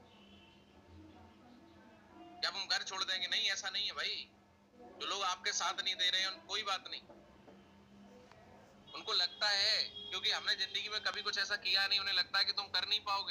जब हम घर छोड़ देंगे, नहीं ऐसा नहीं है भाई। जो लोग आपके साथ नहीं दे रहे हैं कोई बात नहीं, उनको लगता है क्योंकि हमने जिंदगी में कभी कुछ ऐसा किया नहीं, उन्हें लगता है कि तुम कर नहीं पाओगे।